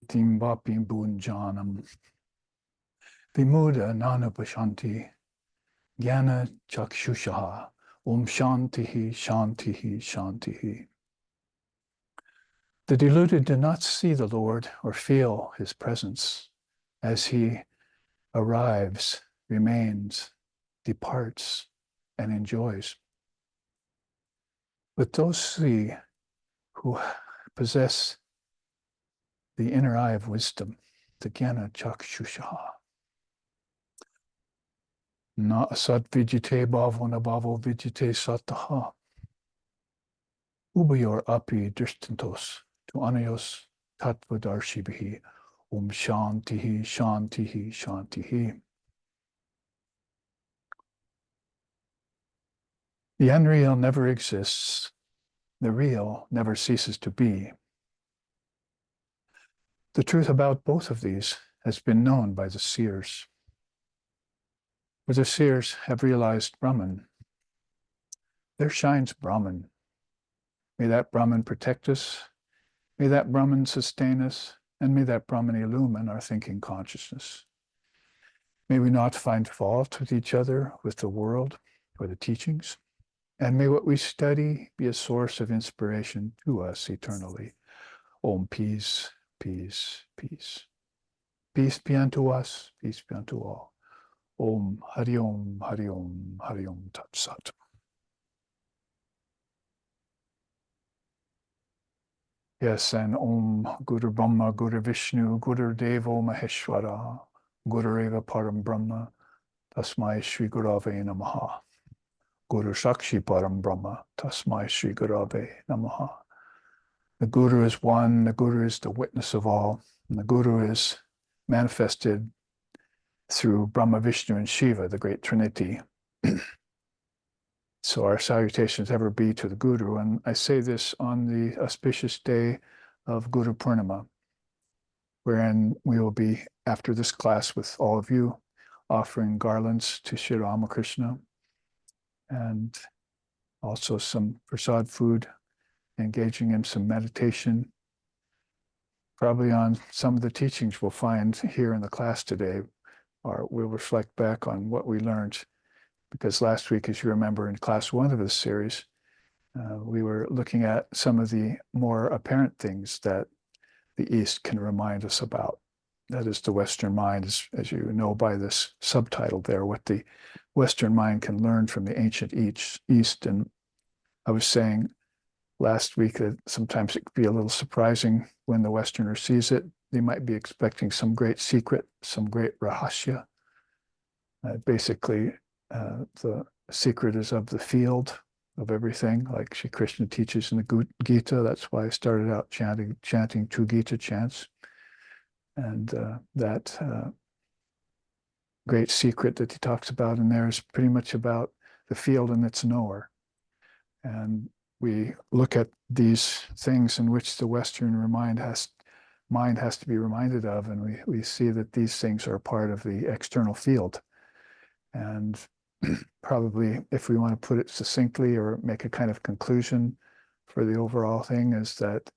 Timbapim bunjanam vimuda nanupashanti jnana chakshushaha shantihi shantihi shantihi. The deluded do not see the Lord or feel his presence as he arrives, remains, departs, and enjoys. But those see who possess the inner eye of wisdom, the jnana chakshushaha. Na asat vijite bhavo na bhavo vijite sataha. Ubayor api drishtantos tu anayos tattvadarshibhi shantihi shantihi shantihi. The unreal never exists. The real never ceases to be. The truth about both of these has been known by the seers. For the seers have realized Brahman. There shines Brahman. May that Brahman protect us. May that Brahman sustain us. And may that Brahman illumine our thinking consciousness. May we not find fault with each other, with the world, or the teachings. And may what we study be a source of inspiration to us eternally. Om, peace, peace, peace. Peace be unto us, peace be unto all. Om, Hari Om, Hari Om, Hari Om Tat Sat. Yes, and Om Guru Brahma, Guru Vishnu, Guru Devo Maheshwara, Guru Eva Param Brahma, Tasmai Shri Gurave Namaha. Guru Sakshi Param Brahma, Tasmai Shri Gurave Namaha. The Guru is one, the Guru is the witness of all, and the Guru is manifested through Brahma, Vishnu, and Shiva, the great Trinity. So our salutations ever be to the Guru. And I say this on the auspicious day of Guru Purnima, wherein we will be, after this class with all of you, offering garlands to Sri Ramakrishna and also some prasad food, engaging in some meditation, probably on some of the teachings we'll find here in the class today, or we'll reflect back on what we learned. Because last week, as you remember, in class 1 of this series, we were looking at some of the more apparent things that the East can remind us about. That is the Western mind, as you know by this subtitle there, what the Western mind can learn from the ancient East. And I was saying last week that sometimes it could be a little surprising when the Westerner sees it. They might be expecting some great secret, some great rahasya. Basically, the secret is of the field of everything, like Sri Krishna teaches in the Gita. That's why I started out chanting 2 Gita chants. And that great secret that he talks about in there is pretty much about the field and its knower. And we look at these things in which the Western mind has to be reminded of, and we see that these things are part of the external field. And probably, if we want to put it succinctly or make a kind of conclusion for the overall thing, is that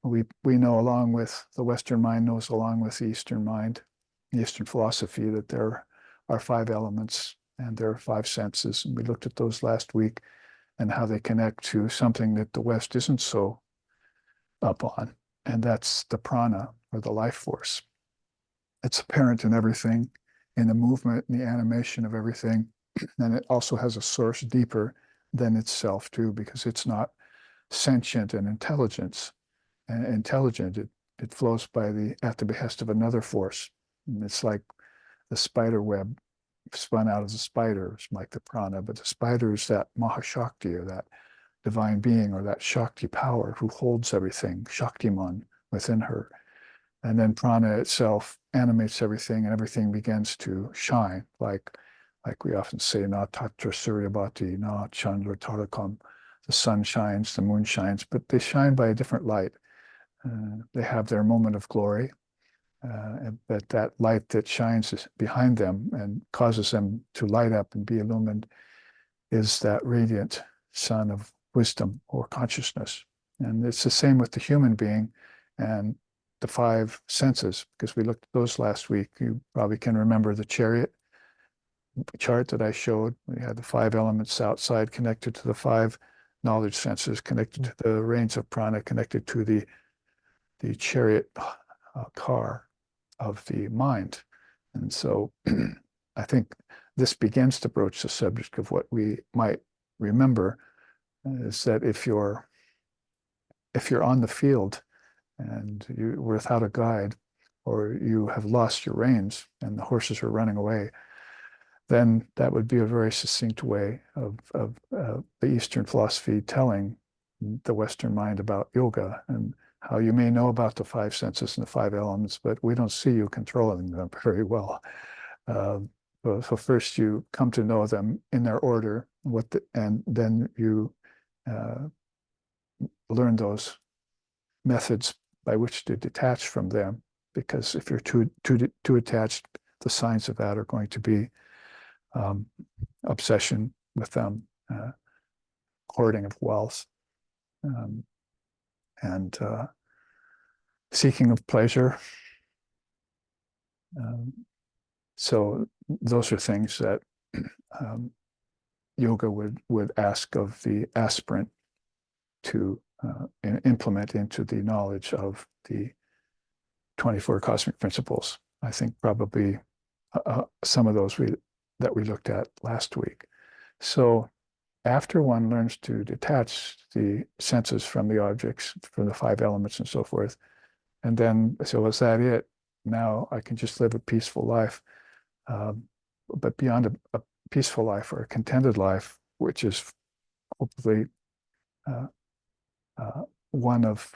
we know, along with the Western mind knows along with the Eastern mind, the Eastern philosophy, that there are 5 elements and there are 5 senses. And we looked at those last week and how they connect to something that the West isn't so up on, and that's the prana, or the life force. It's apparent in everything, in the movement and the animation of everything. And it also has a source deeper than itself too, because it's not sentient and intelligent. It flows at the behest of another force. And it's like the spider web spun out of the spider, it's like the prana, but the spider is that Mahashakti, or that divine being, or that Shakti power who holds everything, Shaktiman, within her. And then prana itself animates everything, and everything begins to shine, like we often say, na tatra suryabhati, na chandra tarakam. The sun shines, the moon shines, but they shine by a different light. They have their moment of glory, but that light that shines behind them and causes them to light up and be illumined is that radiant sun of wisdom or consciousness. And it's the same with the human being. And the five senses, because we looked at those last week. You probably can remember the chariot chart that I showed. We had the five elements outside connected to the five knowledge senses, connected to the reins of prana, connected to the chariot car of the mind. And so I think this begins to broach the subject of what we might remember is that if you're on the field and you're without a guide, or you have lost your reins and the horses are running away, then that would be a very succinct way of the Eastern philosophy telling the Western mind about yoga and how you may know about the five senses and the five elements, but we don't see you controlling them very well. So first you come to know them in their order, and then you learn those methods by which to detach from them. Because if you're too attached, the signs of that are going to be obsession with them, hoarding of wealth, and seeking of pleasure. So those are things that yoga would ask of the aspirant to implement into the knowledge of the 24 cosmic principles. I think probably some of those that we looked at last week. So after one learns to detach the senses from the objects, from the five elements and so forth, and then, so is that it? Now I can just live a peaceful life. But beyond a peaceful life or a contented life, which is hopefully one of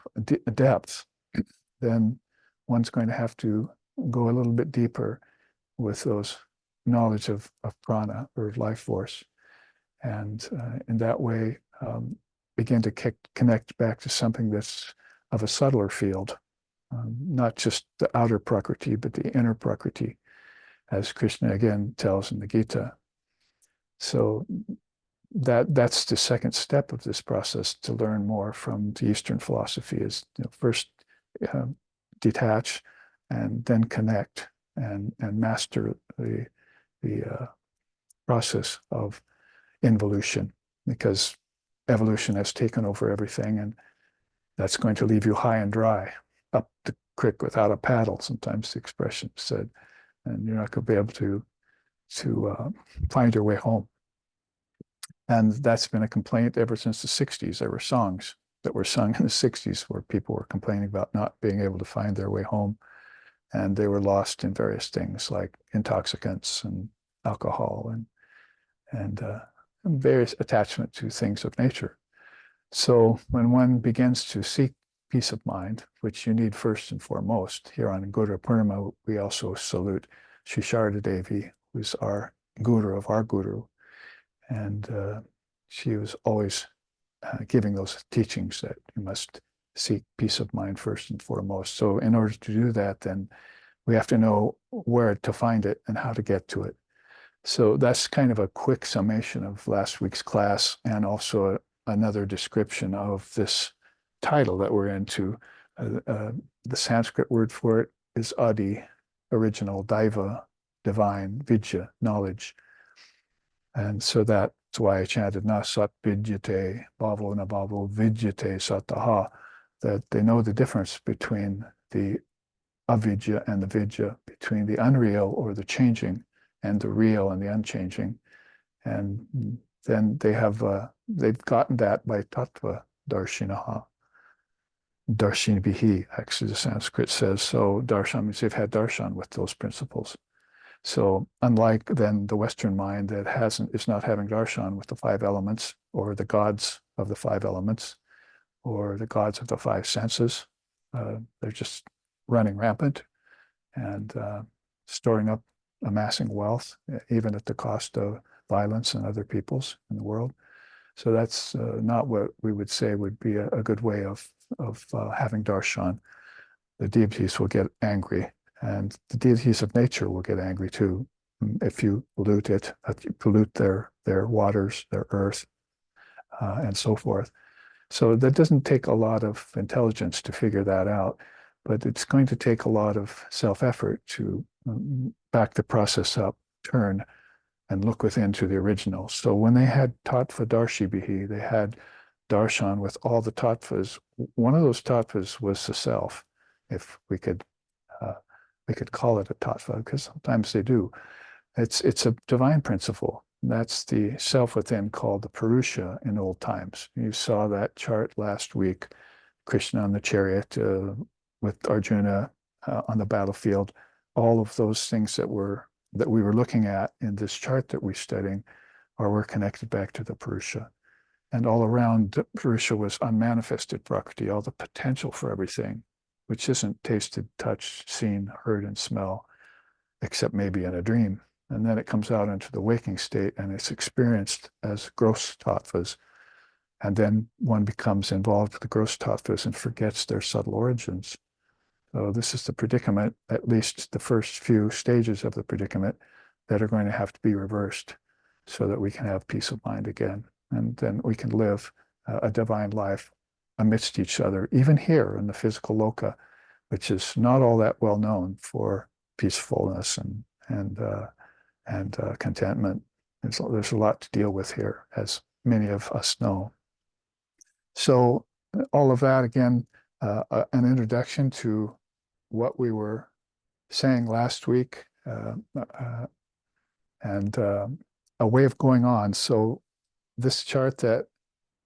depth, then one's going to have to go a little bit deeper with those knowledge of prana, or life force, and in that way begin to connect back to something that's of a subtler field, not just the outer prakriti, but the inner prakriti, as Krishna again tells in the Gita. So that's the second step of this process, to learn more from the Eastern philosophy, is first detach and then connect and master the process of involution, because evolution has taken over everything, and that's going to leave you high and dry, up the creek without a paddle, sometimes the expression said, and you're not going to be able to find your way home. And that's been a complaint ever since the 60s. There were songs that were sung in the 60s where people were complaining about not being able to find their way home, and they were lost in various things like intoxicants and alcohol and various attachment to things of nature. So when one begins to seek peace of mind, which you need first and foremost, here on Guru Purnima, we also salute Sri Sharda Devi, who's our guru of our guru. And she was always giving those teachings that you must seek peace of mind first and foremost. So in order to do that, then we have to know where to find it and how to get to it. So that's kind of a quick summation of last week's class, and also another description of this title that we're into. The Sanskrit word for it is adi, original, daiva, divine, vidya, knowledge. And so that's why I chanted na sat vidyate, bhavo na bhavo vidyate sataha, that they know the difference between the avidya and the vidya, between the unreal or the changing and the real and the unchanging. And then they've gotten that by tattva darshinaha. Darshinvihi, actually the Sanskrit says. So darshan means they've had darshan with those principles. So unlike then the Western mind that is not having darshan with the five elements, or the gods of the five elements, or the gods of the five senses, they're just running rampant and storing up, amassing wealth, even at the cost of violence and other peoples in the world. So that's not what we would say would be a good way of having darshan. The deities will get angry, and the deities of nature will get angry too if you pollute it, if you pollute their waters, their earth, and so forth. So that doesn't take a lot of intelligence to figure that out. but it's going to take a lot of self-effort to back the process up, turn, and look within to the original. So when they had tattva darshibihi, they had darshan with all the tattvas. One of those tattvas was the self, if uh, we could call it a tattva, because sometimes they do. It's a divine principle. That's the self within, called the Purusha in old times. You saw that chart last week, Krishna on the chariot with Arjuna on the battlefield. All of those things that we were looking at in this chart that we're studying were connected back to the Purusha. And all around the Purusha was unmanifested Prakriti, all the potential for everything, which isn't tasted, touched, seen, heard, and smell, except maybe in a dream. And then it comes out into the waking state and it's experienced as gross tattvas. And then one becomes involved with the gross tattvas and forgets their subtle origins. So this is the predicament, at least the first few stages of the predicament, that are going to have to be reversed so that we can have peace of mind again. And then we can live a divine life amidst each other, even here in the physical loka, which is not all that well known for peacefulness and contentment. There's a lot to deal with here, as many of us know. So all of that, again, an introduction to what we were saying last week, and a way of going on. So this chart that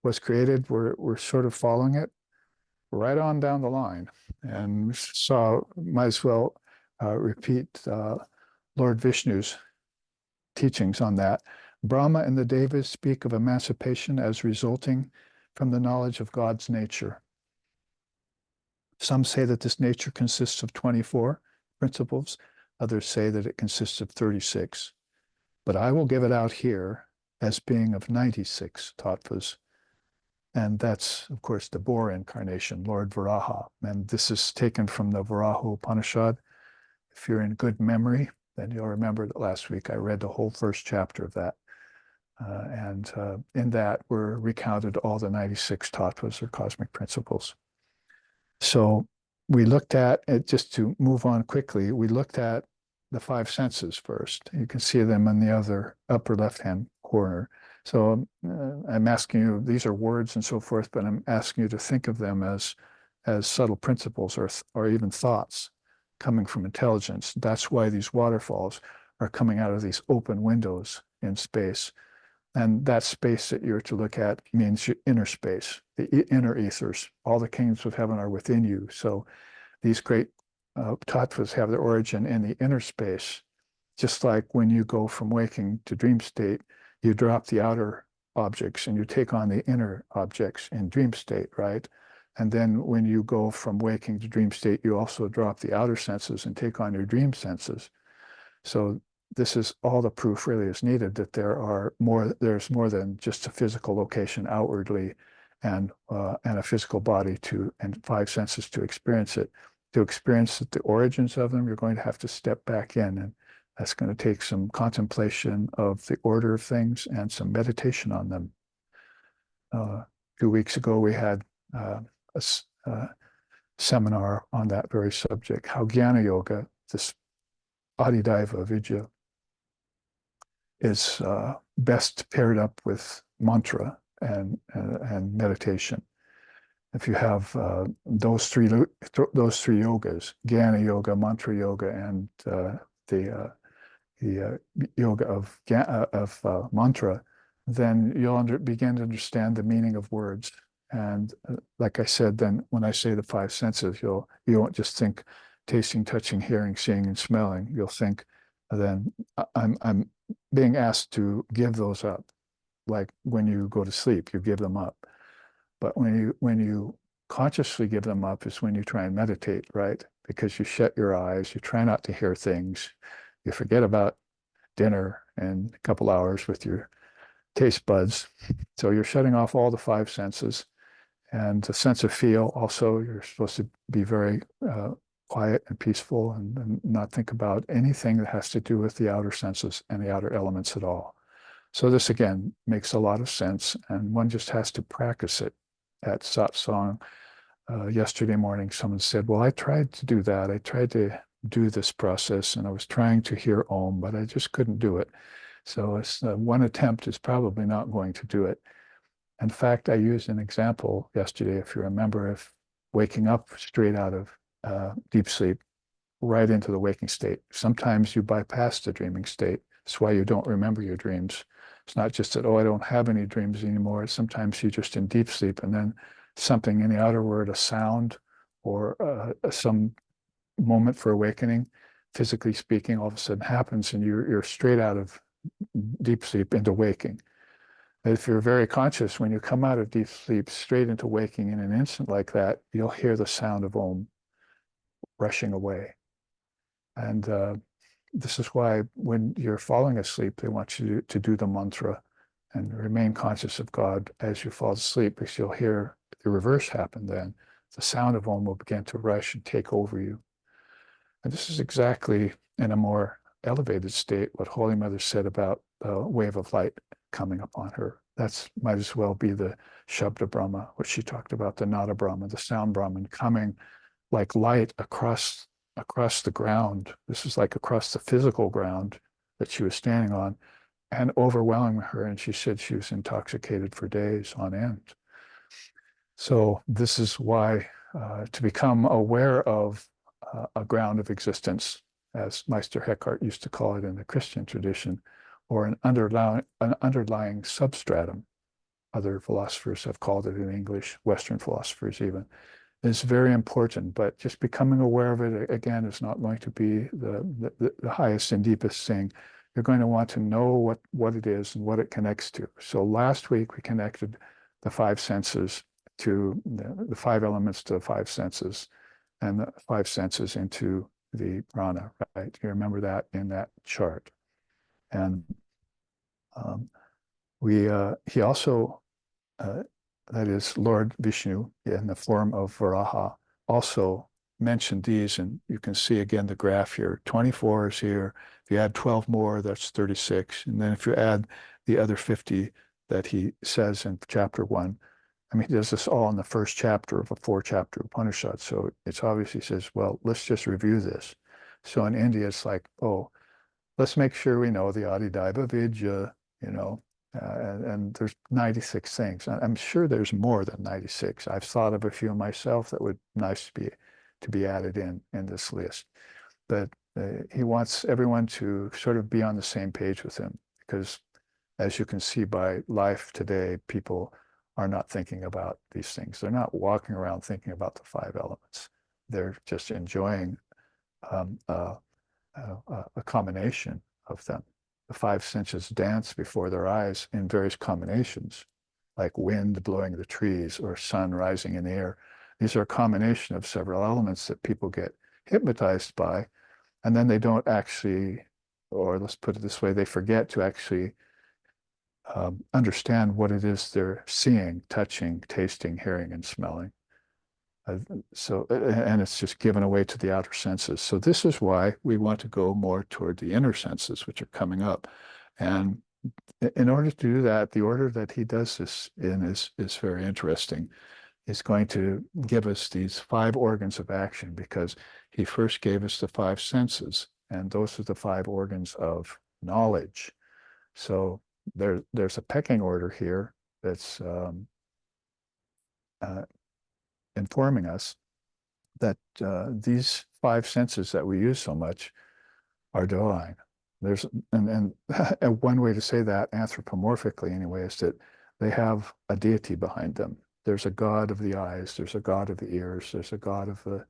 was created, we're sort of following it right on down the line. And so might as well repeat Lord Vishnu's teachings on that. Brahma and the Devas speak of emancipation as resulting from the knowledge of God's nature. Some say that this nature consists of 24 principles. Others say that it consists of 36. But I will give it out here as being of 96 tattvas. And that's, of course, the boar incarnation, Lord Varaha. And this is taken from the Varaha Upanisad. If you're in good memory, then you'll remember that last week I read the whole first chapter of that. And in that were recounted all the 96 tattvas, or cosmic principles. So we looked at it, just to move on quickly, we looked at the five senses first. You can see them in the other upper left-hand corner. So I'm asking you, these are words and so forth, but I'm asking you to think of them as subtle principles or even thoughts coming from intelligence. That's why these waterfalls are coming out of these open windows in space. And that space that you're to look at means your inner space, the inner ethers. All the kingdoms of heaven are within you. So these great tattvas have their origin in the inner space. Just like when you go from waking to dream state, you drop the outer objects and you take on the inner objects in dream state, right? And then when you go from waking to dream state, you also drop the outer senses and take on your dream senses. So this is all the proof really is needed that there's more than just a physical location outwardly and a physical body and five senses to experience it. To experience the origins of them, you're going to have to step back in, and that's going to take some contemplation of the order of things and some meditation on them. 2 weeks ago, we had a seminar on that very subject, how Jnana Yoga, this adhidaivavidya, is best paired up with mantra and meditation. If you have those three yogas, Jnana Yoga, Mantra Yoga, and the yoga of mantra, then you'll begin to understand the meaning of words. And like I said, then when I say the five senses, you won't just think tasting, touching, hearing, seeing, and smelling. You'll think, then I'm being asked to give those up. Like when you go to sleep, you give them up. But when you consciously give them up is when you try and meditate, right? Because you shut your eyes, you try not to hear things, you forget about dinner in a couple hours with your taste buds. So you're shutting off all the five senses. And the sense of feel also, you're supposed to be very quiet and peaceful and not think about anything that has to do with the outer senses and the outer elements at all. So this, again, makes a lot of sense, and one just has to practice it at satsang yesterday morning, someone said, well, I tried to do that. I tried to do this process and I was trying to hear Om, but I just couldn't do it. So it's, one attempt is probably not going to do it. In fact, I used an example yesterday, if you remember, of waking up straight out of deep sleep, right into the waking state. Sometimes you bypass the dreaming state. That's why you don't remember your dreams. It's not just that, oh, I don't have any dreams anymore. Sometimes you're just in deep sleep and then something in the outer world, a sound or some moment for awakening, physically speaking, all of a sudden happens and you're straight out of deep sleep into waking. If you're very conscious, when you come out of deep sleep straight into waking in an instant like that, you'll hear the sound of Om rushing away. And this is why when you're falling asleep, they want you to do the mantra and remain conscious of God as you fall asleep, because you'll hear the reverse happen then. The sound of Om will begin to rush and take over you. And this is exactly in a more elevated state what Holy Mother said about the wave of light coming upon her. That's might as well be the Shabda Brahma, which she talked about, the Nada Brahma, the sound Brahman coming like light across the ground. This is like across the physical ground that she was standing on and overwhelming her. And she said she was intoxicated for days on end. So this is why to become aware of a ground of existence, as Meister Eckhart used to call it in the Christian tradition, or an underlying substratum. Other philosophers have called it in English, Western philosophers even, is very important. But just becoming aware of it, again, is not going to be the highest and deepest thing. You're going to want to know what it is and what it connects to. So last week we connected the five senses to the five elements to the five senses, and the five senses into the prana, right? You remember that in that chart. And he also, that is Lord Vishnu in the form of Varaha, also mentioned these, and you can see again the graph here. 24 is here. If you add 12 more, that's 36. And then if you add the other 50 that he says in chapter 1, I mean, he does this all in the first chapter of a 4-chapter Upanishad. So it's obviously says, well, let's just review this. So in India, it's like, oh, let's make sure we know the adhidaivavidya, you know, and there's 96 things. I'm sure there's more than 96. I've thought of a few myself that would nice to be added in this list. But he wants everyone to sort of be on the same page with him, because as you can see by life today, people are not thinking about these things. They're not walking around thinking about the five elements. They're just enjoying a combination of them. The five senses dance before their eyes in various combinations, like wind blowing the trees or sun rising in the air. These are a combination of several elements that people get hypnotized by, and then they don't actually, or let's put it this way, they forget to actually understand what it is they're seeing, touching, tasting, hearing, and smelling. And it's just given away to the outer senses. So this is why we want to go more toward the inner senses, which are coming up. And in order to do that, the order that he does this in is very interesting. He's going to give us these 5 organs of action, because he first gave us the 5 senses, and those are the 5 organs of knowledge. So there's a pecking order here that's informing us that these 5 senses that we use so much are divine. And one way to say that, anthropomorphically anyway, is that they have a deity behind them. There's a god of the eyes, there's a god of the ears, there's a god of the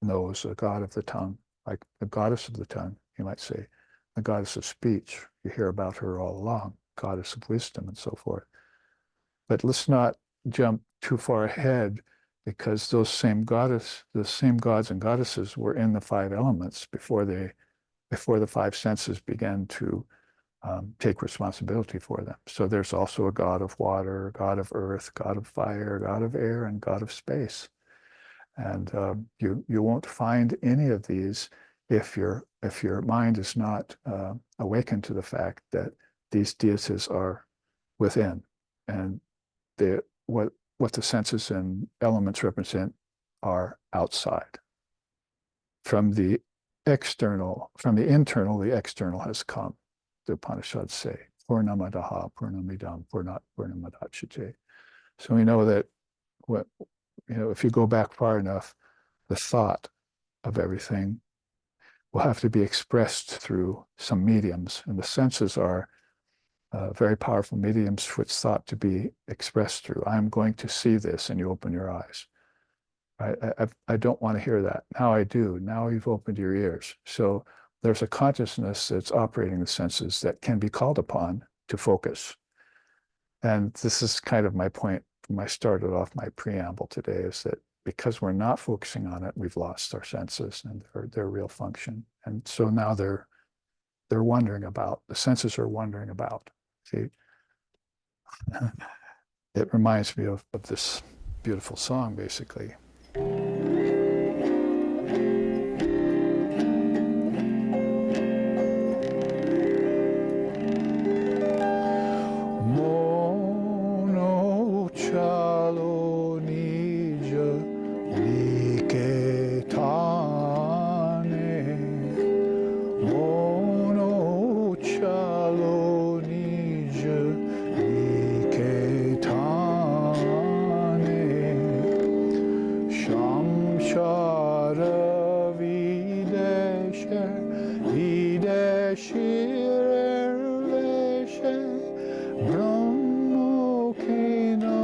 nose, a god of the tongue, like the goddess of the tongue, you might say, the goddess of speech. You hear about her all along, goddess of wisdom and so forth. But let's not jump too far ahead, because those same gods and goddesses were in the 5 elements before the 5 senses began to take responsibility for them. So there's also a god of water, a god of earth, god of fire, god of air, and god of space. And you won't find any of these if your mind is not awakened to the fact that these deities are within, and what the senses and elements represent are outside. From the internal, the external has come, the Upanishads say. Purnamadaha, Purnamidam, Purnamadachyate. So we know that if you go back far enough, the thought of everything will have to be expressed through some mediums, and the senses are very powerful mediums for its thought to be expressed through. I'm going to see this, and you open your eyes. I don't want to hear that. Now I do. Now you've opened your ears. So there's a consciousness that's operating the senses that can be called upon to focus. And this is kind of my point when I started off my preamble today, is that because we're not focusing on it, we've lost our senses and their real function. And so now they're wondering about, the senses are wondering about. See, it reminds me of this beautiful song, basically. Mono chalo nija liketane, mono chalo nija liketane, shamshara videshe videshirveshe brahmo kino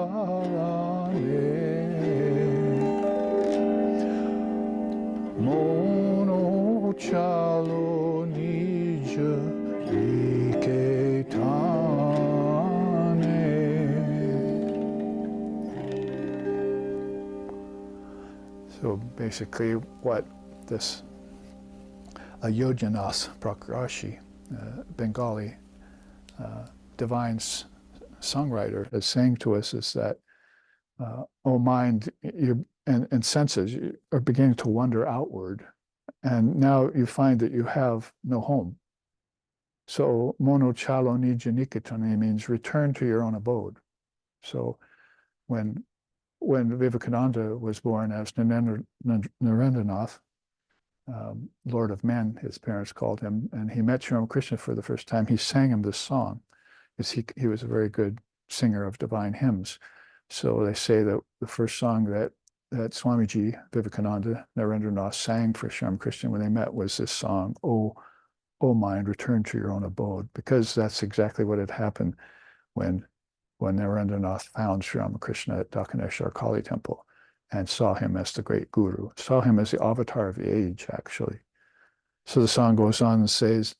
akarane, mono chalo nija liketane. So basically what this Yojanas Prakrashi, Bengali divine songwriter, is saying to us is that, oh mind, and senses you are beginning to wander outward, and now you find that you have no home. So mono chalo nija nikitane means return to your own abode. So when Vivekananda was born as Narendranath, Lord of Men, his parents called him, and he met Sri Ramakrishna for the first time, he sang him this song, because he was a very good singer of divine hymns. So they say that the first song that Swamiji Vivekananda Narendranath sang for Sri Ramakrishna when they met was this song, "O mind, return to your own abode," because that's exactly what had happened when Narendranath found Sri Ramakrishna at Dakaneshwar Kali Temple and saw him as the great guru, saw him as the avatar of the age, actually. So the song goes on and says,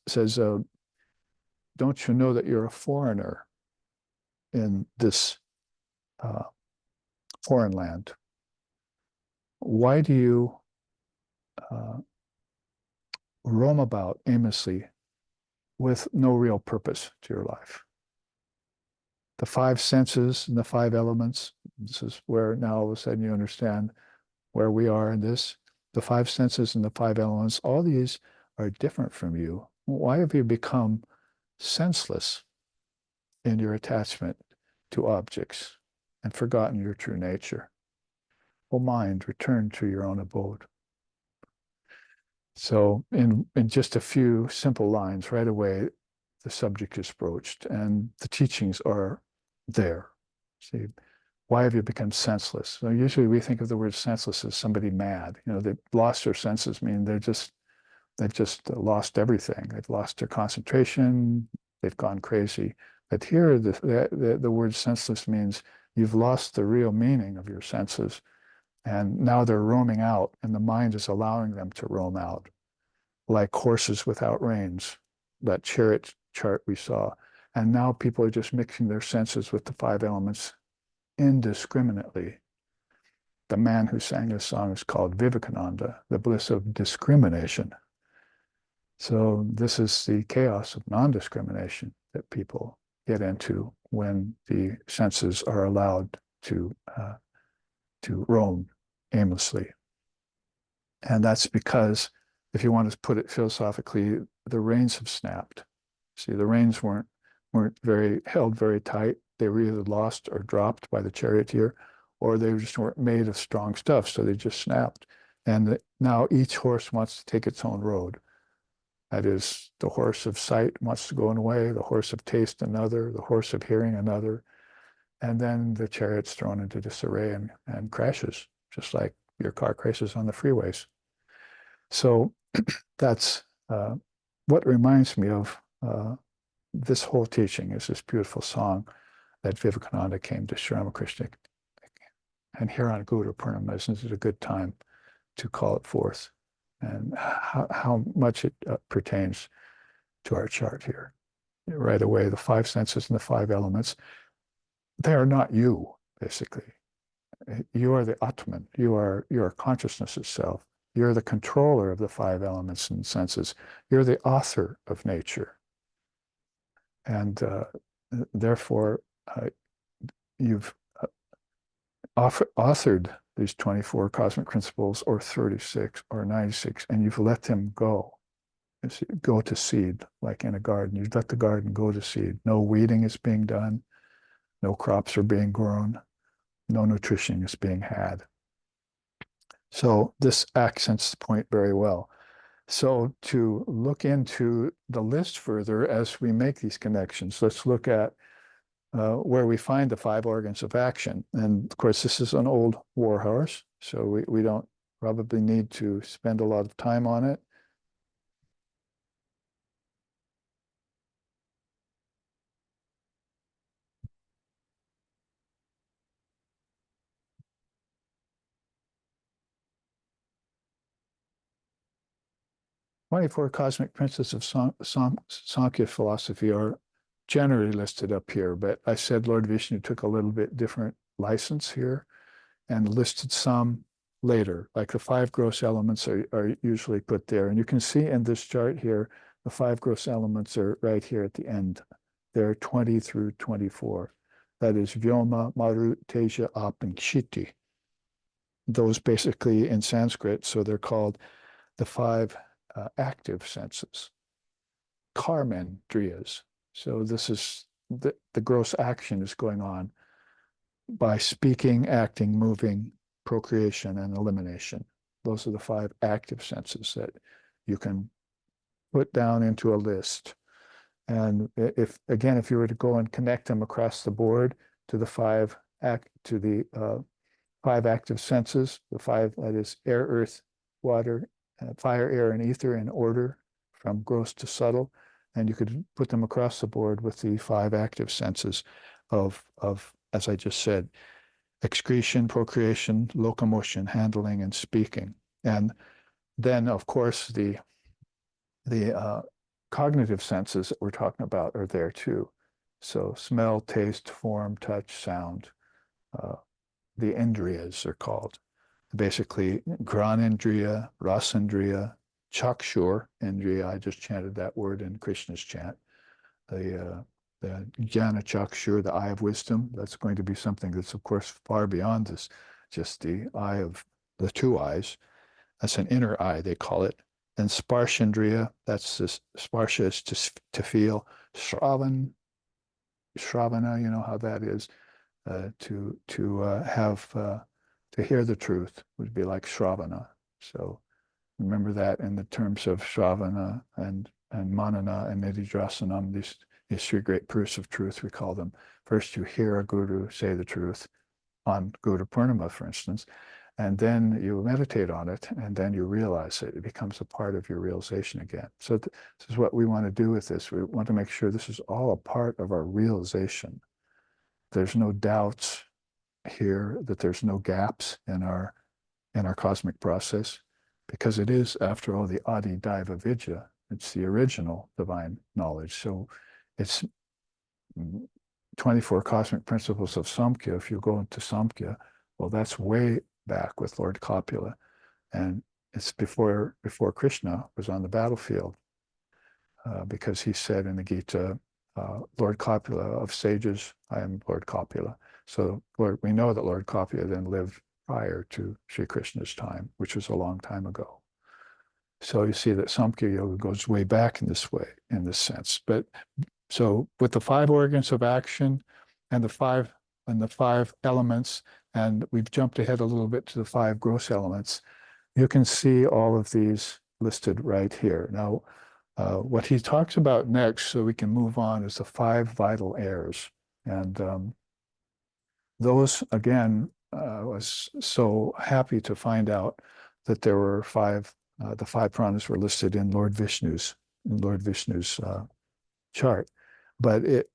don't you know that you're a foreigner in this foreign land? Why do you roam about aimlessly with no real purpose to your life? The five senses and the five elements, this is where now all of a sudden you understand where we are in this. The five senses and the five elements, all these are different from you. Why have you become senseless in your attachment to objects and forgotten your true nature? O mind, return to your own abode. So in just a few simple lines, right away, the subject is broached and the teachings are there. See, why have you become senseless? So usually we think of the word senseless as somebody mad. They've lost their senses, mean they've just lost everything. They've lost their concentration, they've gone crazy. But here the word senseless means you've lost the real meaning of your senses, and now they're roaming out, and the mind is allowing them to roam out, like horses without reins, that chariot chart we saw. And now people are just mixing their senses with the five elements indiscriminately. The man who sang this song is called Vivekananda, the bliss of discrimination. So this is the chaos of non-discrimination that people get into when the senses are allowed to roam aimlessly. And that's because, if you want to put it philosophically, the reins have snapped. See, the reins weren't held very tight. They were either lost or dropped by the charioteer, or they just weren't made of strong stuff, so they just snapped. And now each horse wants to take its own road. That is, the horse of sight wants to go one way, the horse of taste another, the horse of hearing another. And then the chariot's thrown into disarray and crashes, just like your car crashes on the freeways. So that's what reminds me of this whole teaching is this beautiful song that Vivekananda came to Sri Ramakrishna. And here on Guru Purnima, isn't it a good time to call it forth? And how much it pertains to our chart here. Right away, the five senses and the five elements, they are not you, basically. You are the Atman. You are consciousness itself. You're the controller of the five elements and senses. You're the author of nature. And therefore, you've authored these 24 cosmic principles, or 36 or 96, and you've let them go to seed, like in a garden. You let the garden go to seed. No weeding is being done. No crops are being grown. No nutrition is being had. So this accents the point very well. So to look into the list further as we make these connections, let's look at where we find the five organs of action. And of course, this is an old war horse, so we don't probably need to spend a lot of time on it. 24 cosmic principles of Samkhya philosophy are generally listed up here, but I said Lord Vishnu took a little bit different license here and listed some later, like the five gross elements are usually put there. And you can see in this chart here, the five gross elements are right here at the end. They're 20 through 24. That is Vyoma, Maru, Teja, Ap, and Kshiti. Those basically in Sanskrit, so they're called the five active senses, karmendriyas. So this is the gross action is going on by speaking, acting, moving, procreation, and elimination. Those are the five active senses that you can put down into a list. And if you were to go and connect them across the board to the five active senses, the five, that is air, earth, water, fire, air, and ether in order from gross to subtle, and you could put them across the board with the five active senses of as I just said, excretion, procreation, locomotion, handling, and speaking. And then, of course, the cognitive senses that we're talking about are there too. So smell, taste, form, touch, sound. The indriyas are called. Basically, Granendriya, Rasendriya, Chakshur Indriya. I just chanted that word in Krishna's chant. The Jnana Chakshur, the eye of wisdom, that's going to be something that's, of course, far beyond this, just the eye of the two eyes. That's an inner eye, they call it. And Sparshendriya, that's this, Sparsha is to feel. Shravana, you know how that is. To hear the truth would be like Shravana. So remember that in the terms of Shravana and Manana and Nididhasanam, these three great proofs of truth, we call them. First, you hear a guru say the truth on Guru Purnima, for instance, and then you meditate on it, and then you realize it. It becomes a part of your realization again. So this is what we want to do with this. We want to make sure this is all a part of our realization. There's no doubts here, that there's no gaps in our cosmic process, because it is, after all, the adhidaivavidya. It's the original divine knowledge. So it's 24 cosmic principles of Samkhya. If you go into Samkhya, well, that's way back with Lord Kapila. And it's before Krishna was on the battlefield, because he said in the Gita, Lord Kapila of sages, I am Lord Kapila. So we know that Lord Kapila then lived prior to Sri Krishna's time, which was a long time ago. So you see that Samkhya Yoga goes way back in this sense. But so with the five organs of action and the five and the 5 elements, and we've jumped ahead a little bit to the 5 gross elements. You can see all of these listed right here. Now, what he talks about next, so we can move on, is the 5 vital airs. And those, again, I was so happy to find out that there were 5, the 5 pranas were listed in Lord Vishnu's chart. But it,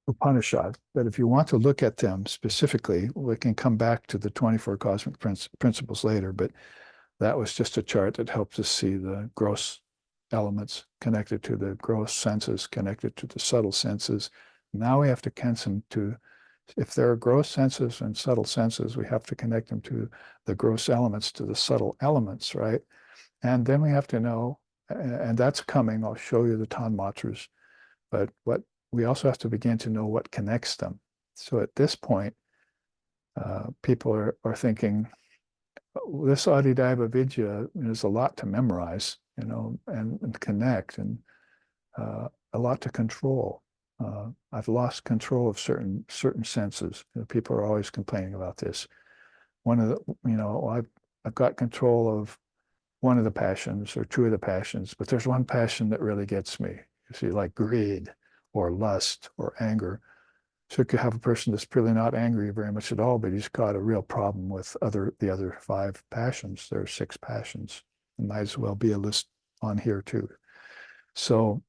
Upanishad, but if you want to look at them specifically, we can come back to the 24 cosmic principles later, but that was just a chart that helped us see the gross elements connected to the gross senses, connected to the subtle senses. Now we have to connect them to, if there are gross senses and subtle senses, we have to connect them to the gross elements, to the subtle elements, right? And then we have to know, and that's coming, I'll show you the Tanmatras, but what we also have to begin to know what connects them. So at this point, people are thinking, this adhidaivavidya is a lot to memorize, and connect, and a lot to control. I've lost control of certain senses. People are always complaining about this. One of the, I've got control of one of the passions or 2 of the passions, but there's one passion that really gets me. You see, like greed or lust or anger. So you could have a person that's really not angry very much at all, but he's got a real problem with the other 5 passions. There are 6 passions. It might as well be a list on here too. So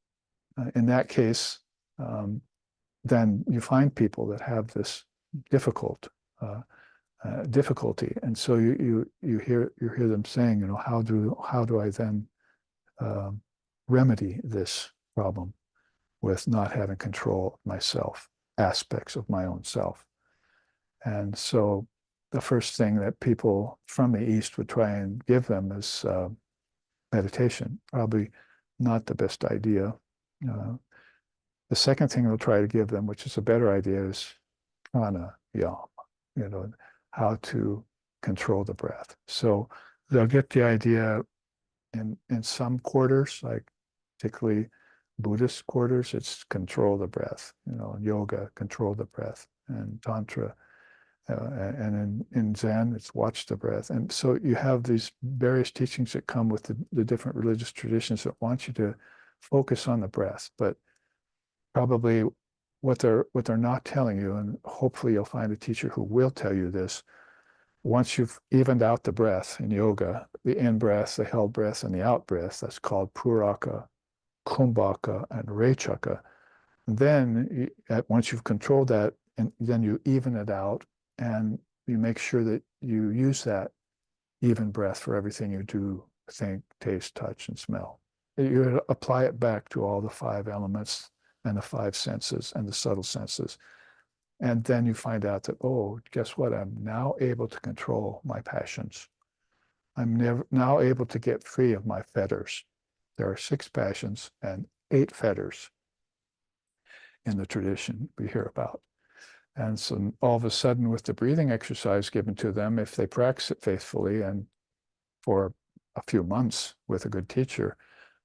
in that case, then you find people that have this difficulty, and so you hear them saying, how do I then remedy this problem with not having control of myself, aspects of my own self? And so the first thing that people from the East would try and give them is meditation. Probably not the best idea. The second thing they'll try to give them, which is a better idea, is pranayama, how to control the breath. So they'll get the idea in some quarters, like particularly Buddhist quarters, it's control the breath, yoga, control the breath, and Tantra, and in Zen, it's watch the breath. And so you have these various teachings that come with the different religious traditions that want you to focus on the breath, but probably what they're not telling you, and hopefully you'll find a teacher who will tell you this, once you've evened out the breath in yoga, the in-breath, the held breath, and the out-breath, that's called puraka, kumbhaka, and rechaka. Then once you've controlled that, and then you even it out, and you make sure that you use that even breath for everything you do, think, taste, touch, and smell. You apply it back to all the 5 elements and the 5 senses and the subtle senses. And then you find out that, oh, guess what? I'm now able to control my passions. I'm now able to get free of my fetters. There are 6 passions and 8 fetters in the tradition we hear about. And so all of a sudden, with the breathing exercise given to them, if they practice it faithfully and for a few months with a good teacher,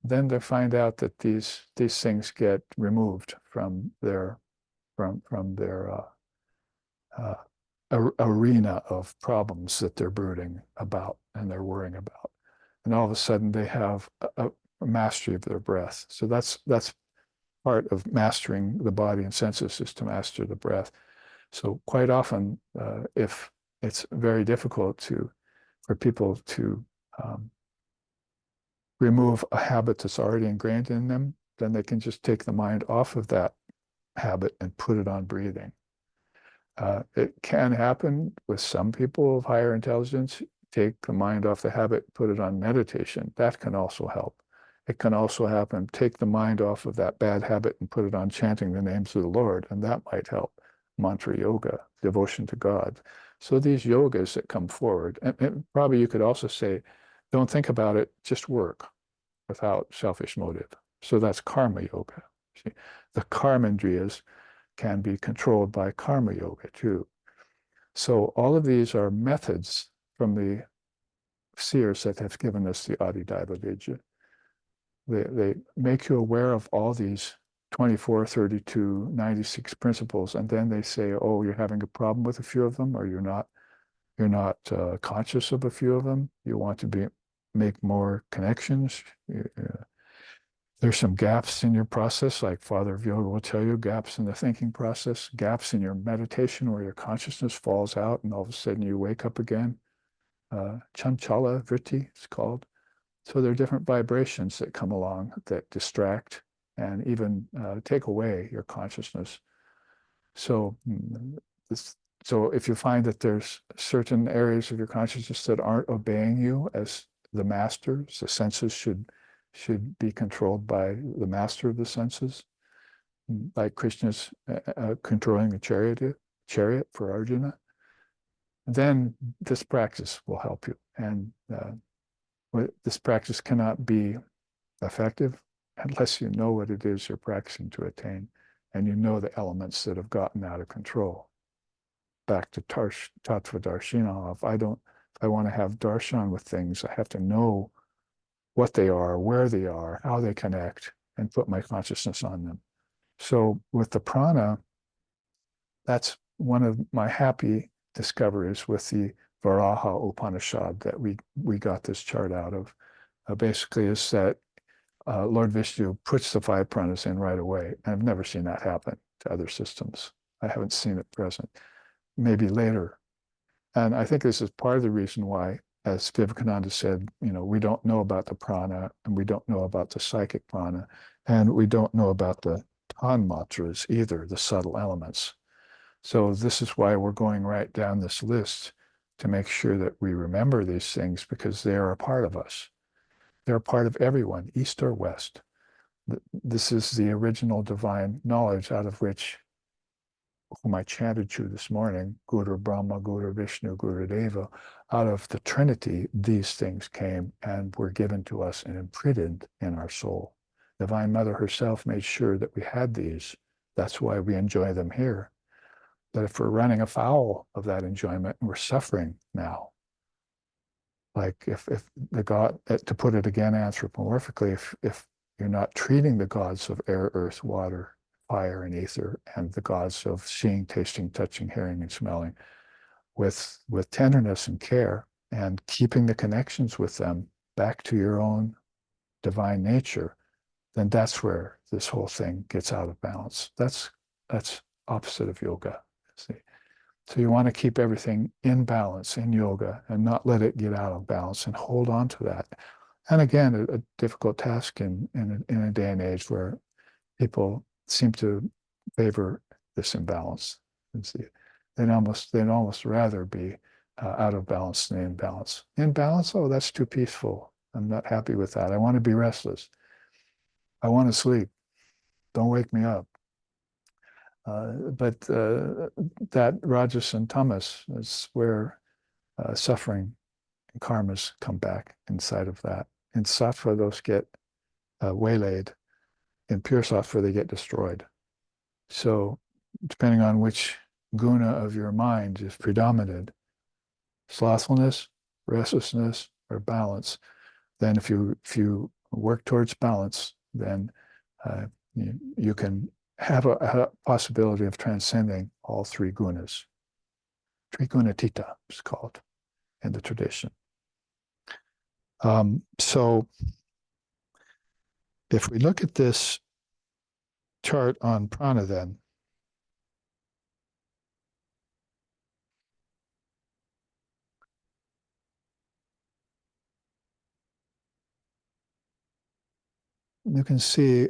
then they find out that these things get removed from their arena of problems that they're brooding about and they're worrying about. And all of a sudden they have a mastery of their breath. So that's part of mastering the body and senses, is to master the breath. So quite often, if it's very difficult for people to remove a habit that's already ingrained in them, then they can just take the mind off of that habit and put it on breathing. It can happen with some people of higher intelligence. Take the mind off the habit, put it on meditation. That can also help. It can also happen, take the mind off of that bad habit and put it on chanting the names of the Lord, and that might help. Mantra yoga, devotion to God. So these yogas that come forward, and probably you could also say, don't think about it, just work without selfish motive. So that's karma yoga. See, the karmendriyas can be controlled by karma yoga too. So all of these are methods from the seers that have given us the adhidaivavidya. They make you aware of all these 24, 32, 96 principles, and then they say, oh, you're having a problem with a few of them, or you're not conscious of a few of them. You want to make more connections. There's some gaps in your process, like Father of Yoga will tell you, gaps in the thinking process, gaps in your meditation where your consciousness falls out and all of a sudden you wake up again. Chanchala vritti, it's called. So there are different vibrations that come along that distract and even take away your consciousness. So so if you find that there's certain areas of your consciousness that aren't obeying you as the masters, the senses should be controlled by the master of the senses, like Krishna's controlling the chariot for Arjuna, then this practice will help you. And this practice cannot be effective unless you know what it is you're practicing to attain, and you know the elements that have gotten out of control. Back to Tattva Darshina, if I want to have darshan with things, I have to know what they are, where they are, how they connect, and put my consciousness on them. So with the prana, that's one of my happy discoveries with the Varaha Upanisad that we got this chart out of. Basically is that Lord Vishnu puts the 5 pranas in right away. And I've never seen that happen to other systems. I haven't seen it present. Maybe later. And I think this is part of the reason why, as Vivekananda said, we don't know about the prana, and we don't know about the psychic prana, and we don't know about the tanmatras either, the subtle elements. So this is why we're going right down this list to make sure that we remember these things, because they are a part of us. They're a part of everyone, East or West. This is the original divine knowledge out of which, whom I chanted to this morning, Guru Brahma, Guru Vishnu, Guru Deva, out of the Trinity, these things came and were given to us and imprinted in our soul. Divine Mother herself made sure that we had these. That's why we enjoy them here. But if we're running afoul of that enjoyment, we're suffering now. Like if the God, to put it again anthropomorphically, if you're not treating the gods of air, earth, water, fire, and ether, and the gods of seeing, tasting, touching, hearing, and smelling with tenderness and care, and keeping the connections with them back to your own divine nature, then that's where this whole thing gets out of balance. That's opposite of yoga. See? So you want to keep everything in balance in yoga and not let it get out of balance and hold on to that. And again, a difficult task in a day and age where people seem to favor this imbalance. See, they'd almost rather be out of balance than in balance. In balance, oh, that's too peaceful. I'm not happy with that. I want to be restless. I want to sleep. Don't wake me up. But that rajas and tamas is where suffering and karmas come back inside of that. In sattva, those get waylaid. In pure sattva, they get destroyed. So depending on which guna of your mind is predominant, slothfulness, restlessness, or balance, then if you work towards balance, then you can have a possibility of transcending all 3 gunas. Trigunatita is called in the tradition. So if we look at this chart on prana then, you can see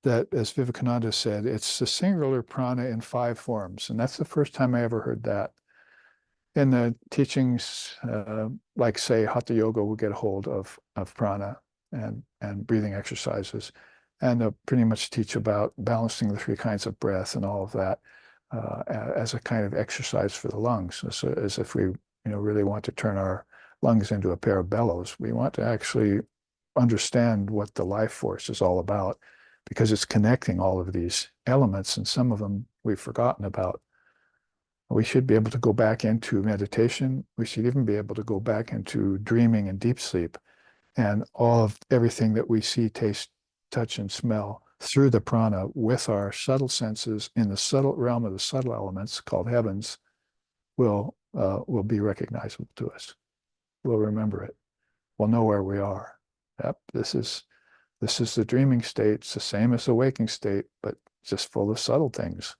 that, as Vivekananda said, it's the singular prana in 5 forms. And that's the first time I ever heard that. In the teachings, like say Hatha Yoga will get a hold of prana and breathing exercises. And they'll pretty much teach about balancing the 3 kinds of breath and all of that as a kind of exercise for the lungs. As if we really want to turn our lungs into a pair of bellows. We want to actually understand what the life force is all about, because it's connecting all of these elements, and some of them we've forgotten about. We should be able to go back into meditation. We should even be able to go back into dreaming and deep sleep, and all of everything that we see, taste, touch, and smell through the prana with our subtle senses in the subtle realm of the subtle elements called heavens will be recognizable to us. We'll remember it. We'll know where we are. Yep, this is the dreaming state. It's the same as the waking state, but just full of subtle things.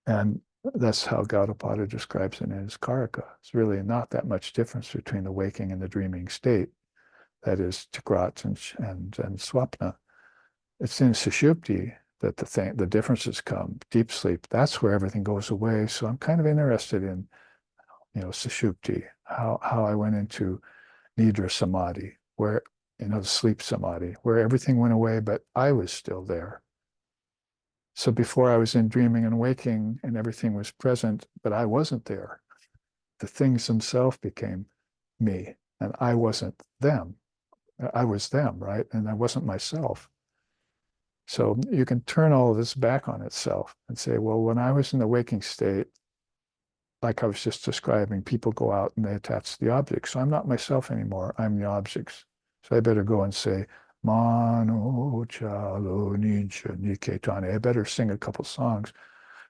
And that's how Gaudapada describes it in his Karika. It's really not that much difference between the waking and the dreaming state. That is Chakrat and Swapna. It's in Sushupti that the differences come. Deep sleep, that's where everything goes away. So I'm kind of interested in, Sushupti, how I went into Nidra Samadhi, where, the sleep samadhi, where everything went away, but I was still there. So before I was in dreaming and waking and everything was present, but I wasn't there. The things themselves became me and I wasn't them. I was them, right? And I wasn't myself. So you can turn all of this back on itself and say, well, when I was in the waking state, like I was just describing, people go out and they attach to the objects. So I'm not myself anymore. I'm the objects. So I better go and say, Mano chalo ninja niketane. I better sing a couple songs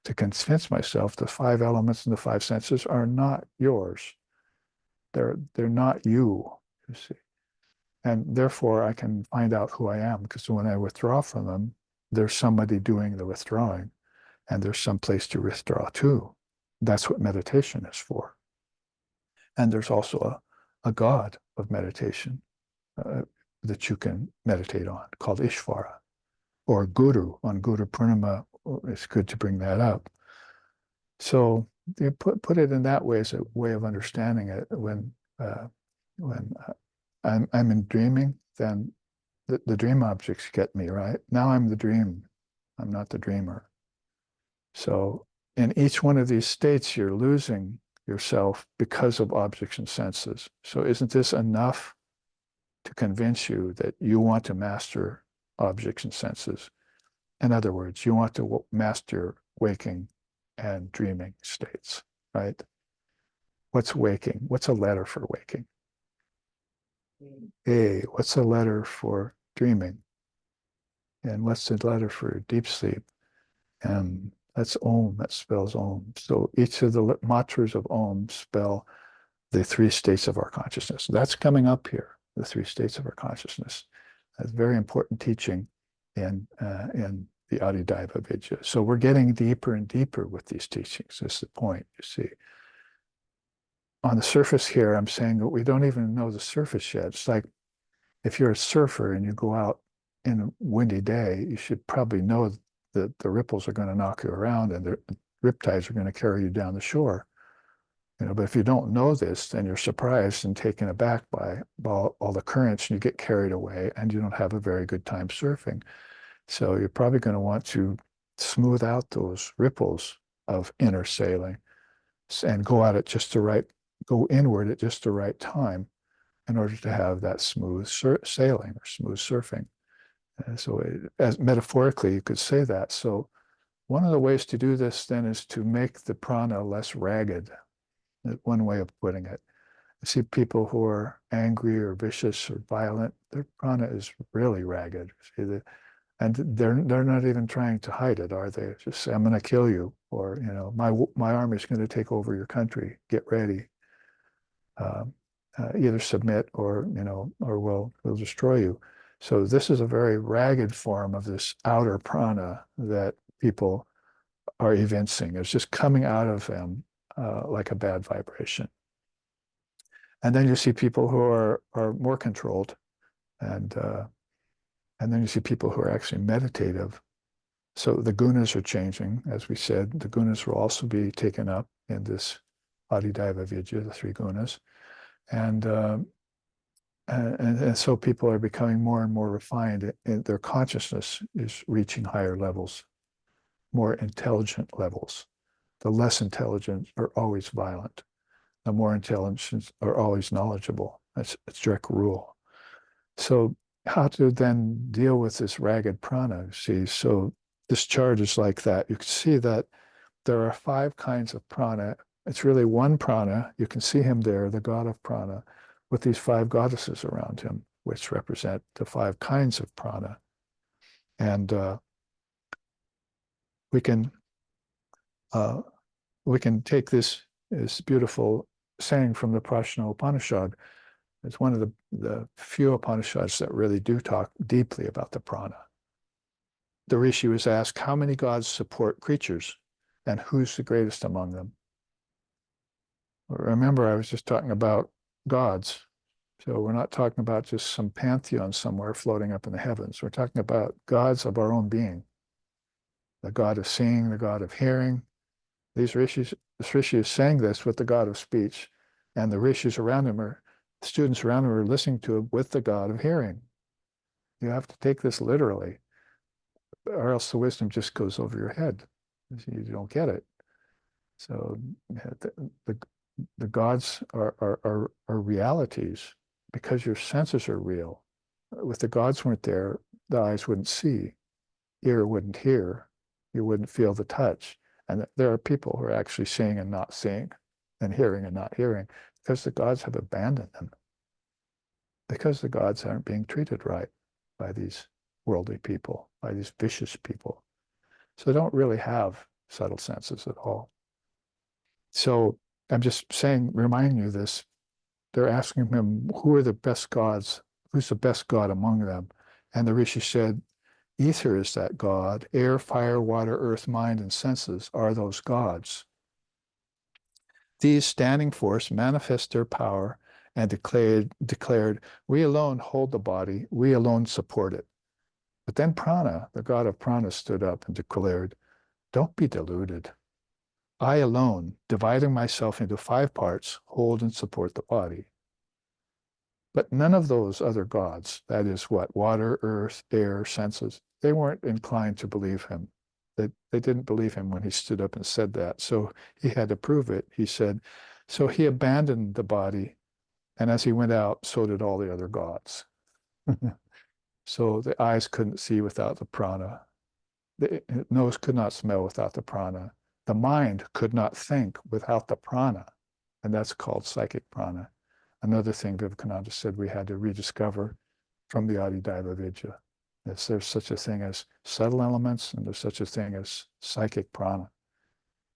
to convince myself the five elements and the five senses are not yours. They're not you, you see. And therefore I can find out who I am, because when I withdraw from them, there's somebody doing the withdrawing and there's some place to withdraw to. That's what meditation is for. And there's also a God of meditation that you can meditate on called Ishvara, or Guru. On Guru Purnima, it's good to bring that up. So you put it in that way as a way of understanding it. When I'm in dreaming, then the dream objects get me, right? Now I'm the dream. I'm not the dreamer. So in each one of these states, you're losing yourself because of objects and senses. So isn't this enough to convince you that you want to master objects and senses? In other words, you want to master waking and dreaming states, right? What's waking? What's a letter for waking? A. What's a letter for dreaming? And what's the letter for deep sleep? And that's Om, that spells Om. So each of the mantras of Om spell the three states of our consciousness. That's coming up here, the three states of our consciousness. That's very important teaching in the adhidaivavidya. So we're getting deeper and deeper with these teachings. That's the point, you see. On the surface here, I'm saying that we don't even know the surface yet. It's like if you're a surfer and you go out in a windy day, you should probably know that the ripples are going to knock you around and the riptides are going to carry you down the shore. But if you don't know this, then you're surprised and taken aback by all the currents, and you get carried away and you don't have a very good time surfing. So you're probably going to want to smooth out those ripples of inner sailing and go at it go inward at just the right time in order to have that smooth sailing or smooth surfing. So as metaphorically, you could say that. So one of the ways to do this then is to make the prana less ragged. One way of putting it. I see people who are angry or vicious or violent, their prana is really ragged. And they're not even trying to hide it, are they? Just say, I'm going to kill you, or my army is going to take over your country. Get ready. Either submit or we'll destroy you. So this is a very ragged form of this outer prana that people are evincing. It's just coming out of them like a bad vibration. And then you see people who are more controlled, and then you see people who are actually meditative. So the gunas are changing, as we said. The gunas will also be taken up in this adhidaivavidya, the three gunas, and so people are becoming more and more refined. And their consciousness is reaching higher levels, more intelligent levels. The less intelligent are always violent. The more intelligent are always knowledgeable. That's direct rule. So how to then deal with this ragged prana? See, so this chart is like that. You can see that there are 5 kinds of prana. It's really one prana. You can see him there, the god of prana, with these 5 goddesses around him, which represent the 5 kinds of prana. And we can uh, we can take this beautiful saying from the Prajna Upanishad. It's one of the few Upanishads that really do talk deeply about the prana. The rishi was asked, how many gods support creatures, and who's the greatest among them? Remember, I was just talking about gods. So we're not talking about just some pantheon somewhere floating up in the heavens. We're talking about gods of our own being. The god of seeing, the god of hearing. This rishi is saying this with the god of speech, and the rishis around him the students around him are listening to him with the god of hearing. You have to take this literally, or else the wisdom just goes over your head. You don't get it. So the, the gods are realities because your senses are real. If the gods weren't there, the eyes wouldn't see, ear wouldn't hear, you wouldn't feel the touch. And there are people who are actually seeing and not seeing, and hearing and not hearing, because the gods have abandoned them. Because the gods aren't being treated right by these worldly people, by these vicious people. So they don't really have subtle senses at all. So I'm just saying, reminding you this, they're asking him, who are the best gods? Who's the best god among them? And the rishi said, ether is that god. Air, fire, water, earth, mind, and senses are those gods. These standing forth manifest their power and declared, we alone hold the body, we alone support it. But then Prana, the god of Prana, stood up and declared, don't be deluded. I alone, dividing myself into 5 parts, hold and support the body. But none of those other gods, that is what, water, earth, air, senses, they weren't inclined to believe him. They didn't believe him when he stood up and said that. So he had to prove it. He said, so he abandoned the body, and as he went out, so did all the other gods. So the eyes couldn't see without the prana. The nose could not smell without the prana. The mind could not think without the prana, and that's called psychic prana. Another thing Vivekananda said we had to rediscover from the adhidaivavidya. There's such a thing as subtle elements, and there's such a thing as psychic prana.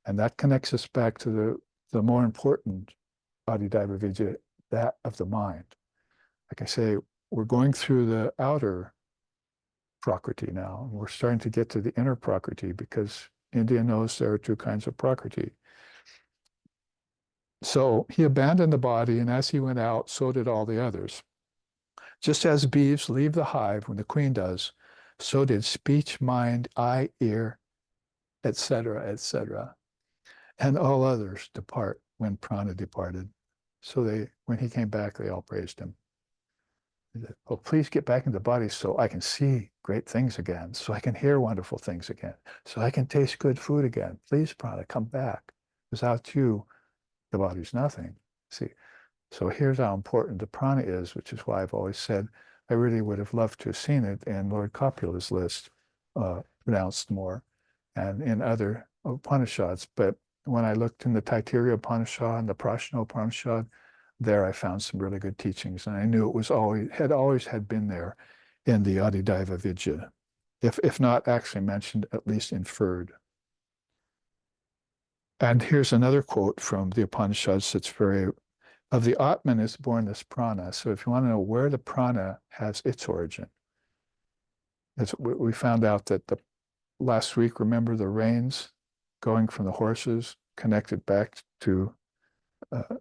And that connects us back to the more important adhidaivavidya, that of the mind. Like I say, we're going through the outer prakriti now. We're starting to get to the inner prakriti because India knows there are 2 kinds of prakriti. So he abandoned the body, and as he went out, so did all the others. Just as bees leave the hive when the queen does, so did speech, mind, eye, ear, etc., etc. And all others depart when prana departed. So when he came back, they all praised him. He said, oh, please get back into the body so I can see great things again, so I can hear wonderful things again, so I can taste good food again. Please, prana, come back. Without you, the body's nothing. See, so here's how important the prana is, which is why I've always said I really would have loved to have seen it in Lord Copula's list, pronounced more, and in other Upanishads. But when I looked in the Taittiriya Upanishad and the Prajna Upanishad, there I found some really good teachings, and I knew it was always had been there in the adhidaivavidya, if not actually mentioned, at least inferred. And here's another quote from the Upanishads that's very, of the Atman is born this prana. So if you want to know where the prana has its origin, we found out that last week, remember the reins going from the horses connected back to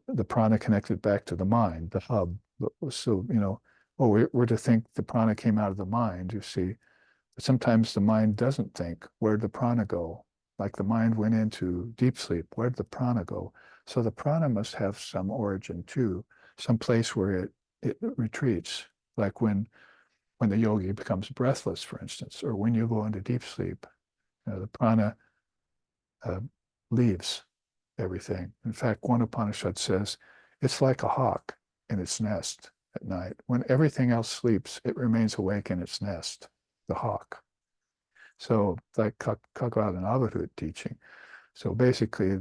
the prana connected back to the mind, the hub. So, we're to think the prana came out of the mind, you see. But sometimes the mind doesn't think. Where'd the prana go? Like the mind went into deep sleep. Where'd the prana go? So the prana must have some origin too, some place where it retreats, like when the yogi becomes breathless, for instance, or when you go into deep sleep, the prana leaves everything. In fact, one Upanishad says, it's like a hawk in its nest at night. When everything else sleeps, it remains awake in its nest, the hawk. So like Kagavad teaching. So basically,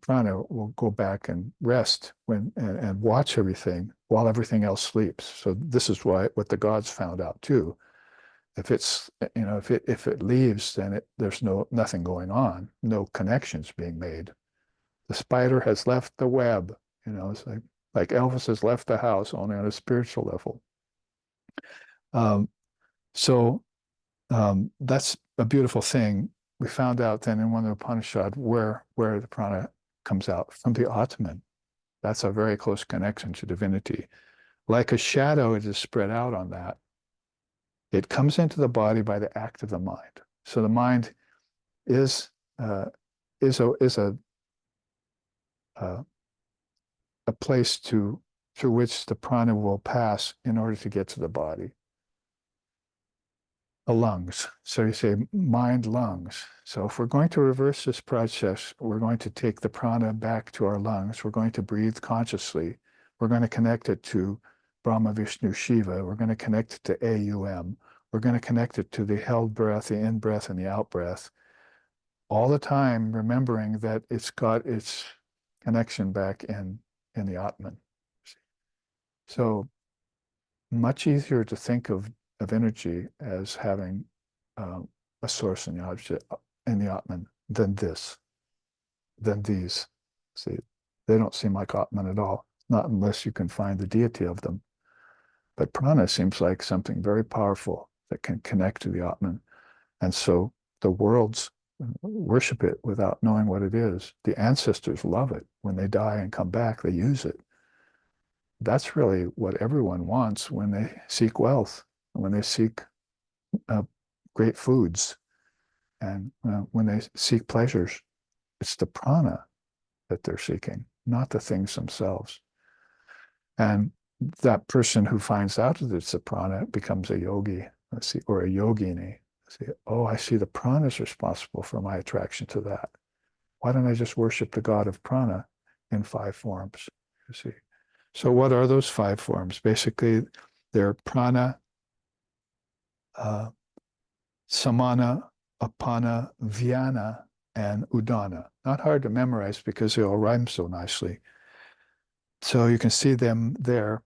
prana will go back and rest and watch everything while everything else sleeps. So this is what the gods found out too. If it's, if it leaves, then there's nothing going on, no connections being made. The spider has left the web, it's like Elvis has left the house, only on a spiritual level. Um, so that's a beautiful thing. We found out then in one of the Upanishad where the prana comes out from the Atman. That's a very close connection to divinity. Like a shadow, it is spread out on that. It comes into the body by the act of the mind. So the mind is uh, is uh, a place through which the prana will pass in order to get to the body. The lungs. So you say mind, lungs. So if we're going to reverse this process, we're going to take the prana back to our lungs. We're going to breathe consciously. We're going to connect it to Brahma, Vishnu, Shiva. We're going to connect it to AUM. We're going to connect it to the held breath, the in-breath, and the out-breath. All the time remembering that it's got its connection back in the Atman. So much easier to think of energy as having a source in the object, in the Atman, than these. See, they don't seem like Atman at all, not unless you can find the deity of them. But prana seems like something very powerful that can connect to the Atman. And so the worlds worship it without knowing what it is. The ancestors love it. When they die and come back, they use it. That's really what everyone wants when they seek wealth, when they seek great foods, and when they seek pleasures. It's the prana that they're seeking, not the things themselves. And that person who finds out that it's the prana becomes a yogi, let's see, or a yogini. See, oh, I see the prana is responsible for my attraction to that. Why don't I just worship the god of prana in 5 forms? You see. So what are those 5 forms? Basically, they're prana, samana, apana, vyana, and udana. Not hard to memorize because they all rhyme so nicely. So you can see them there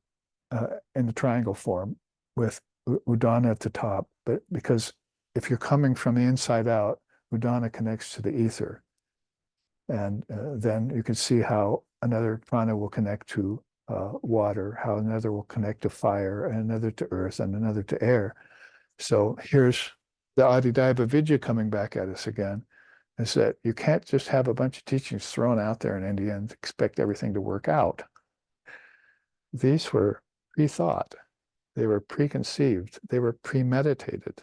in the triangle form with udana at the top. But because if you're coming from the inside out, udana connects to the ether. And then you can see how another prana will connect to water, how another will connect to fire, and another to earth, and another to air. So here's the adhidaivavidya coming back at us again, is that you can't just have a bunch of teachings thrown out there in India and expect everything to work out. These were pre-thought. They were preconceived. They were premeditated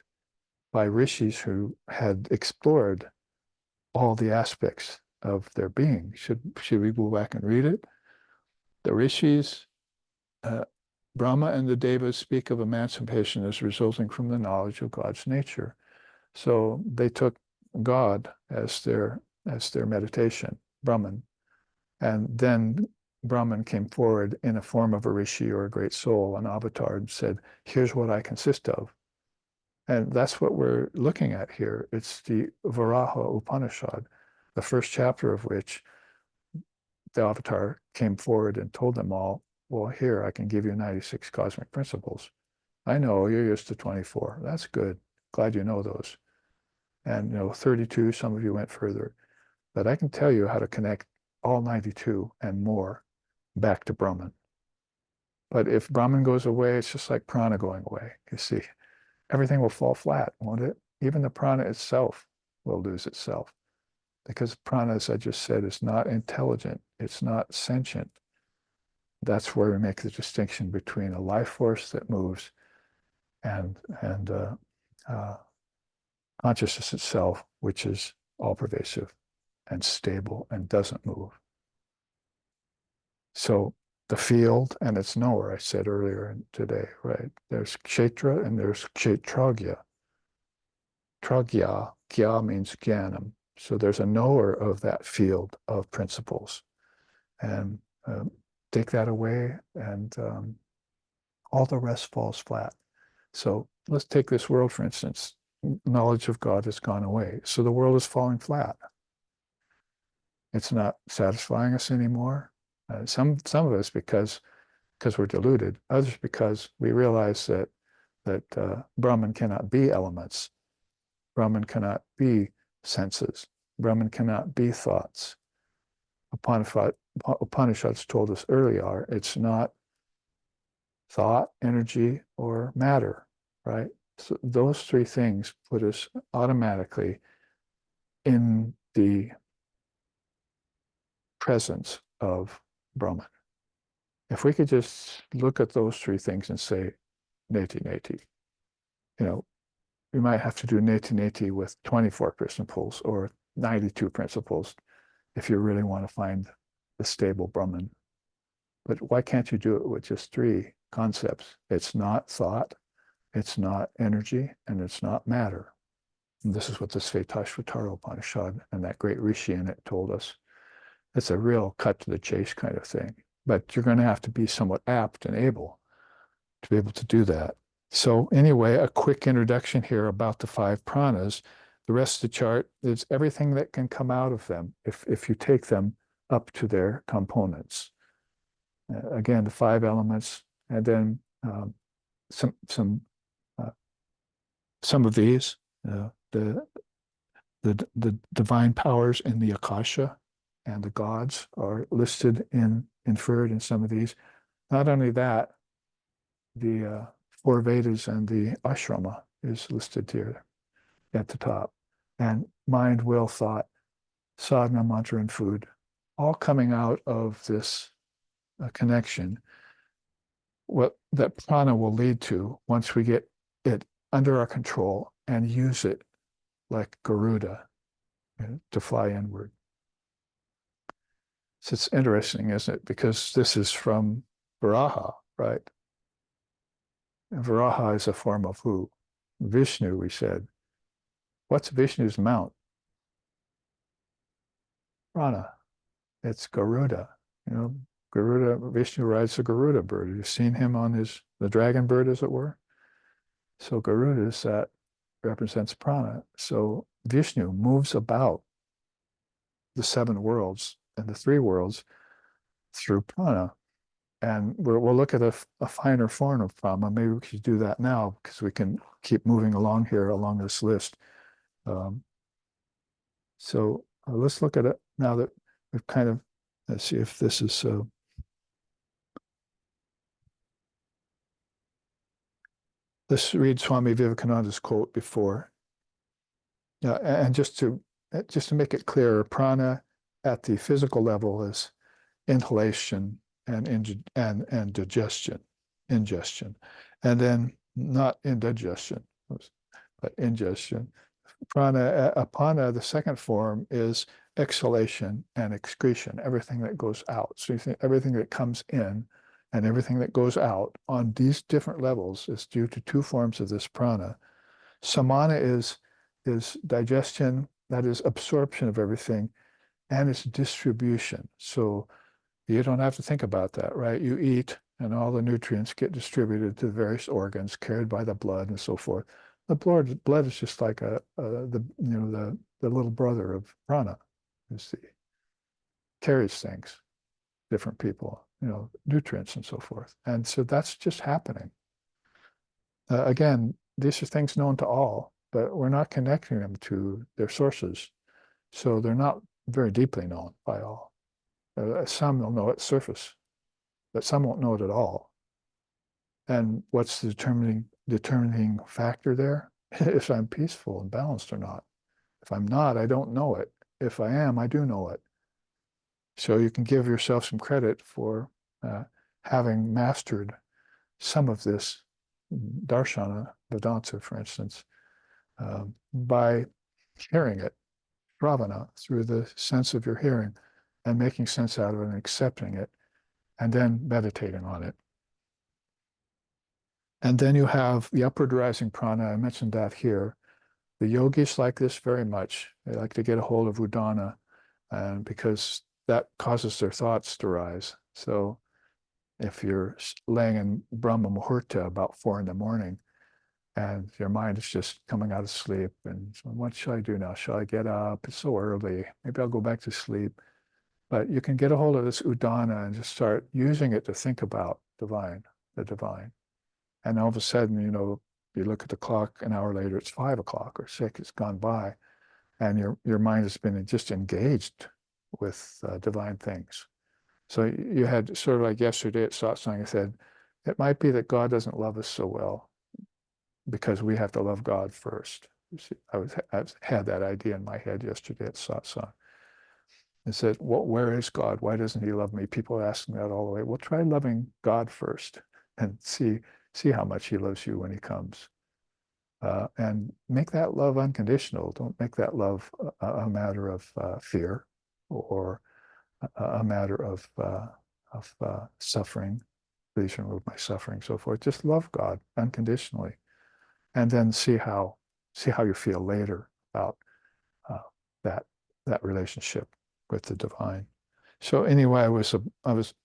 by rishis who had explored all the aspects of their being. Should we go back and read it? The rishis, Brahma and the devas speak of emancipation as resulting from the knowledge of God's nature. So they took God as their meditation, Brahman. And then Brahman came forward in a form of a rishi or a great soul, an avatar, and said, here's what I consist of. And that's what we're looking at here. It's the Varaha Upanisad, the first chapter of which the avatar came forward and told them all, well, here, I can give you 96 cosmic principles. I know you're used to 24. That's good. Glad you know those. And 32, some of you went further. But I can tell you how to connect all 92 and more back to Brahman. But if Brahman goes away, it's just like prana going away. You see, everything will fall flat, won't it? Even the prana itself will lose itself. Because prana, as I just said, is not intelligent. It's not sentient. That's where we make the distinction between a life force that moves and consciousness itself, which is all pervasive and stable and doesn't move. So the field and its knower, I said earlier today, right? There's kshetra and there's kshetragya. Tragya, kya means jnanam. So there's a knower of that field of principles. And take that away and all the rest falls flat. So let's take this world, for instance. Knowledge of God has gone away. So the world is falling flat. It's not satisfying us anymore. Some of us because we're deluded. Others because we realize that that Brahman cannot be elements. Brahman cannot be senses. Brahman cannot be thoughts. Upanishads told us earlier, it's not thought, energy, or matter, right? So those three things put us automatically in the presence of Brahman. If we could just look at those three things and say, neti neti, we might have to do neti neti with 24 principles or 92 principles if you really want to find the stable Brahman. But why can't you do it with just three concepts? It's not thought, it's not energy, and it's not matter. And this is what the Svetasvatara Upanishad and that great rishi in it told us. It's a real cut to the chase kind of thing. But you're going to have to be somewhat apt and able to be able to do that. So anyway, a quick introduction here about the five pranas. The rest of the chart is everything that can come out of them if you take them up to their components. Again, the five elements, and then some of these, the divine powers in the Akasha and the gods are listed inferred in some of these. Not only that, the four Vedas and the ashrama is listed here at the top. And mind, will, thought, sadhana, mantra, and food, all coming out of this connection. What that prana will lead to once we get it under our control and use it like Garuda to fly inward. So it's interesting, isn't it? Because this is from Varaha, right? And Varaha is a form of who? Vishnu, we said. What's Vishnu's mount? Prana. It's Garuda. Garuda, Vishnu rides the Garuda bird. Have you seen him on the dragon bird, as it were? So Garuda is that represents prana. So Vishnu moves about the seven worlds and the three worlds through prana. And we'll look at a finer form of prana. Maybe we should do that now because we can keep moving along here along this list. So let's look at it now that we've kind of, let's see if this is let's read Swami Vivekananda's quote before. And just to make it clear, prana at the physical level is inhalation and digestion, ingestion, and then not indigestion, but ingestion. Prana, apana, the second form is exhalation and excretion, everything that goes out. So you think everything that comes in and everything that goes out on these different levels is due to two forms of this prana. Samana is digestion, that is absorption of everything, and it's distribution. So you don't have to think about that, right? You eat and all the nutrients get distributed to the various organs carried by the blood and so forth. The blood is just like the little brother of prana. Carries things, different people, nutrients and so forth. And so that's just happening. Again, these are things known to all, but we're not connecting them to their sources. So they're not very deeply known by all. Some will know at surface, but some won't know it at all. And what's the determining factor there? If I'm peaceful and balanced or not. If I'm not, I don't know it. If I am, I do know it. So you can give yourself some credit for having mastered some of this darshana, Vedanta, for instance, by hearing it, Ravana, through the sense of your hearing and making sense out of it and accepting it, and then meditating on it. And then you have the upward rising prana. I mentioned that here. The yogis like this very much. They like to get a hold of udana, and because that causes their thoughts to rise. So if you're laying in Brahma Muhurta about 4 a.m, and your mind is just coming out of sleep, and so what shall I do now? Shall I get up? It's so early. Maybe I'll go back to sleep. But you can get a hold of this udana and just start using it to think about the divine. And all of a sudden, you look at the clock an hour later, it's 5 o'clock or 6, it's gone by, and your mind has been just engaged with divine things. So you had sort of like yesterday at satsang, I said, it might be that God doesn't love us so well because we have to love God first. You see, I had that idea in my head yesterday at satsang. I said, well, where is God? Why doesn't he love me? People ask me that all the way. Well, try loving God first and see how much he loves you when he comes. And make that love unconditional. Don't make that love a matter of fear or a matter of suffering. Please remove my suffering, so forth. Just love God unconditionally, and then see how you feel later about uh, that relationship with the divine. So anyway, I was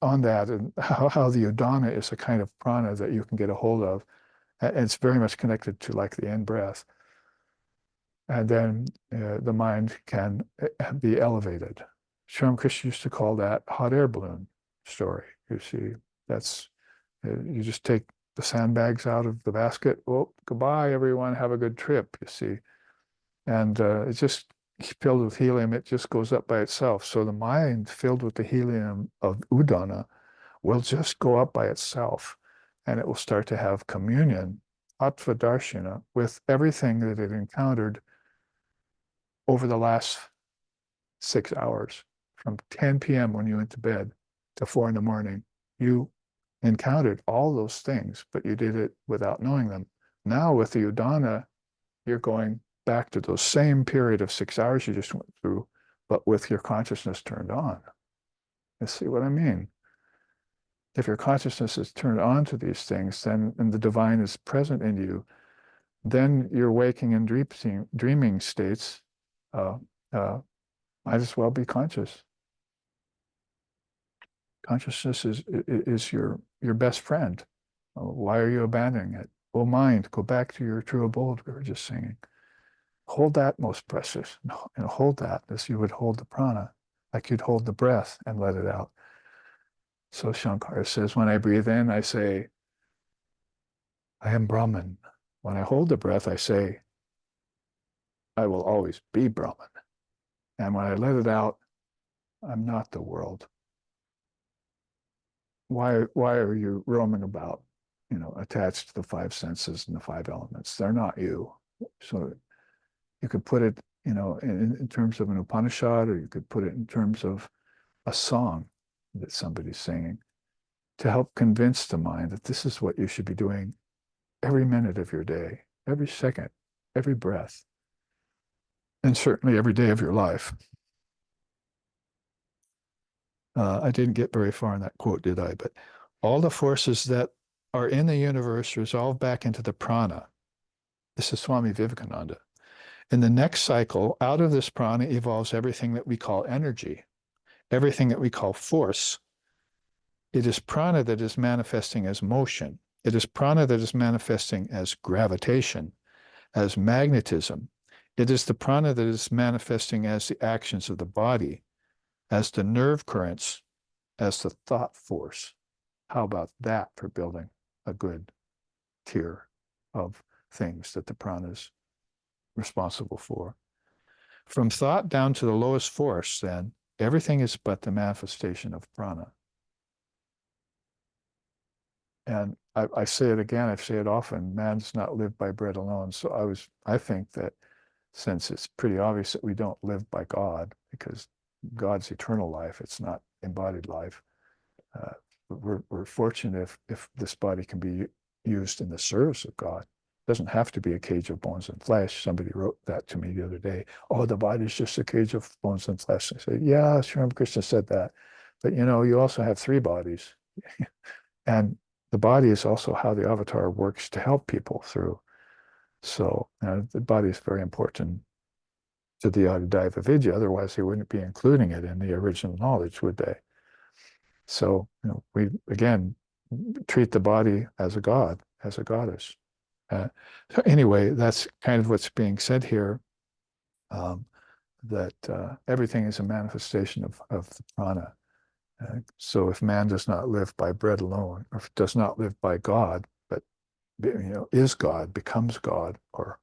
on that, and how the udana is a kind of prana that you can get a hold of. And it's very much connected to like the in-breath. And then the mind can be elevated. Sri Krishna used to call that hot air balloon story. You see, that's, you just take the sandbags out of the basket. Well, goodbye, everyone. Have a good trip, you see. And it's just filled with helium. It just goes up by itself. So the mind filled with the helium of udana will just go up by itself. And it will start to have communion, attva darshana, with everything that it encountered over the last 6 hours, from 10 p.m. when you went to bed to 4 in the morning. You encountered all those things, but you did it without knowing them. Now with the udana, you're going back to those same period of 6 hours you just went through, but with your consciousness turned on. You see what I mean? If your consciousness is turned on to these things, then and the divine is present in you, then your waking and dreaming states might as well be conscious. Consciousness is your best friend. Why are you abandoning it? Oh, mind, go back to your true abode, we were just singing. Hold that, most precious, and hold that as you would hold the prana, like you'd hold the breath and let it out. So Shankara says, when I breathe in, I say, I am Brahman. When I hold the breath, I say, I will always be Brahman. And when I let it out, I'm not the world. Why are you roaming about, attached to the 5 senses and the 5 elements? They're not you. So you could put it, in terms of an Upanishad, or you could put it in terms of a song that somebody's singing to help convince the mind that this is what you should be doing every minute of your day, every second, every breath, and certainly every day of your life. I didn't get very far in that quote, did I? But all the forces that are in the universe resolve back into the prana. This is Swami Vivekananda. In the next cycle, out of this prana evolves everything that we call energy, everything that we call force. It is prana that is manifesting as motion. It is prana that is manifesting as gravitation, as magnetism. It is the prana that is manifesting as the actions of the body, as the nerve currents, as the thought force. How about that for building a good tier of things that the prana is responsible for? From thought down to the lowest force, then, everything is but the manifestation of prana. And I say it again, I say it often, man does not live by bread alone. So I think that since it's pretty obvious that we don't live by God, because God's eternal life, it's not embodied life, we're fortunate if this body can be used in the service of God. It doesn't have to be a cage of bones and flesh. Somebody wrote that to me the other day. Oh, the body's just a cage of bones and flesh. I said, yeah, Sri Krishna said that. But you also have 3 bodies. And the body is also how the avatar works to help people through. So the body is very important to the adhidaivavidya. Otherwise, they wouldn't be including it in the original knowledge, would they? So we, again, treat the body as a god, as a goddess. So anyway, that's kind of what's being said here, that everything is a manifestation of the prana. So if man does not live by bread alone, or does not live by God, but is God, becomes God, or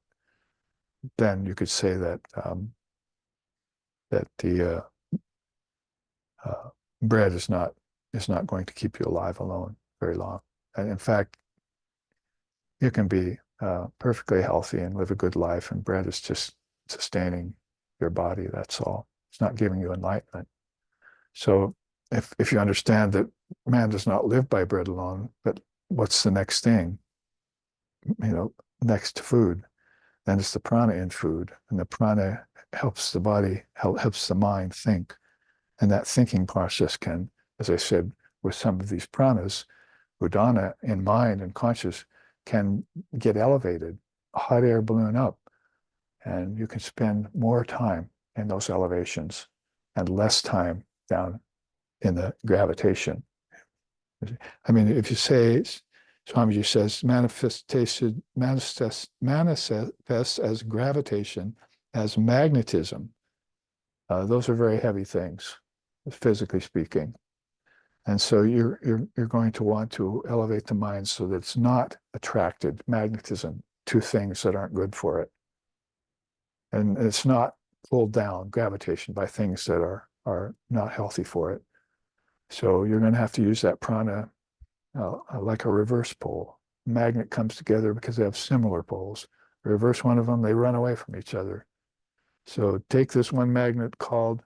then you could say that that the bread is not going to keep you alive alone very long. And in fact, you can be perfectly healthy and live a good life, and bread is just sustaining your body. That's all. It's not giving you enlightenment. So if you understand that man does not live by bread alone, but what's the next thing? Next to food, then it's the prana in food, and the prana helps the body, helps the mind think, and that thinking process can, as I said, with some of these pranas, udana in mind and conscious can get elevated, a hot air balloon up, and you can spend more time in those elevations and less time down in the gravitation. I mean, if you say, Swamiji says, manifests as gravitation, as magnetism. Those are very heavy things, physically speaking. And so you're going to want to elevate the mind so that it's not attracted, magnetism, to things that aren't good for it. And it's not pulled down, gravitation, by things that are not healthy for it. So you're going to have to use that prana like a reverse pole. Magnet comes together because they have similar poles. Reverse one of them, they run away from each other. So take this one magnet called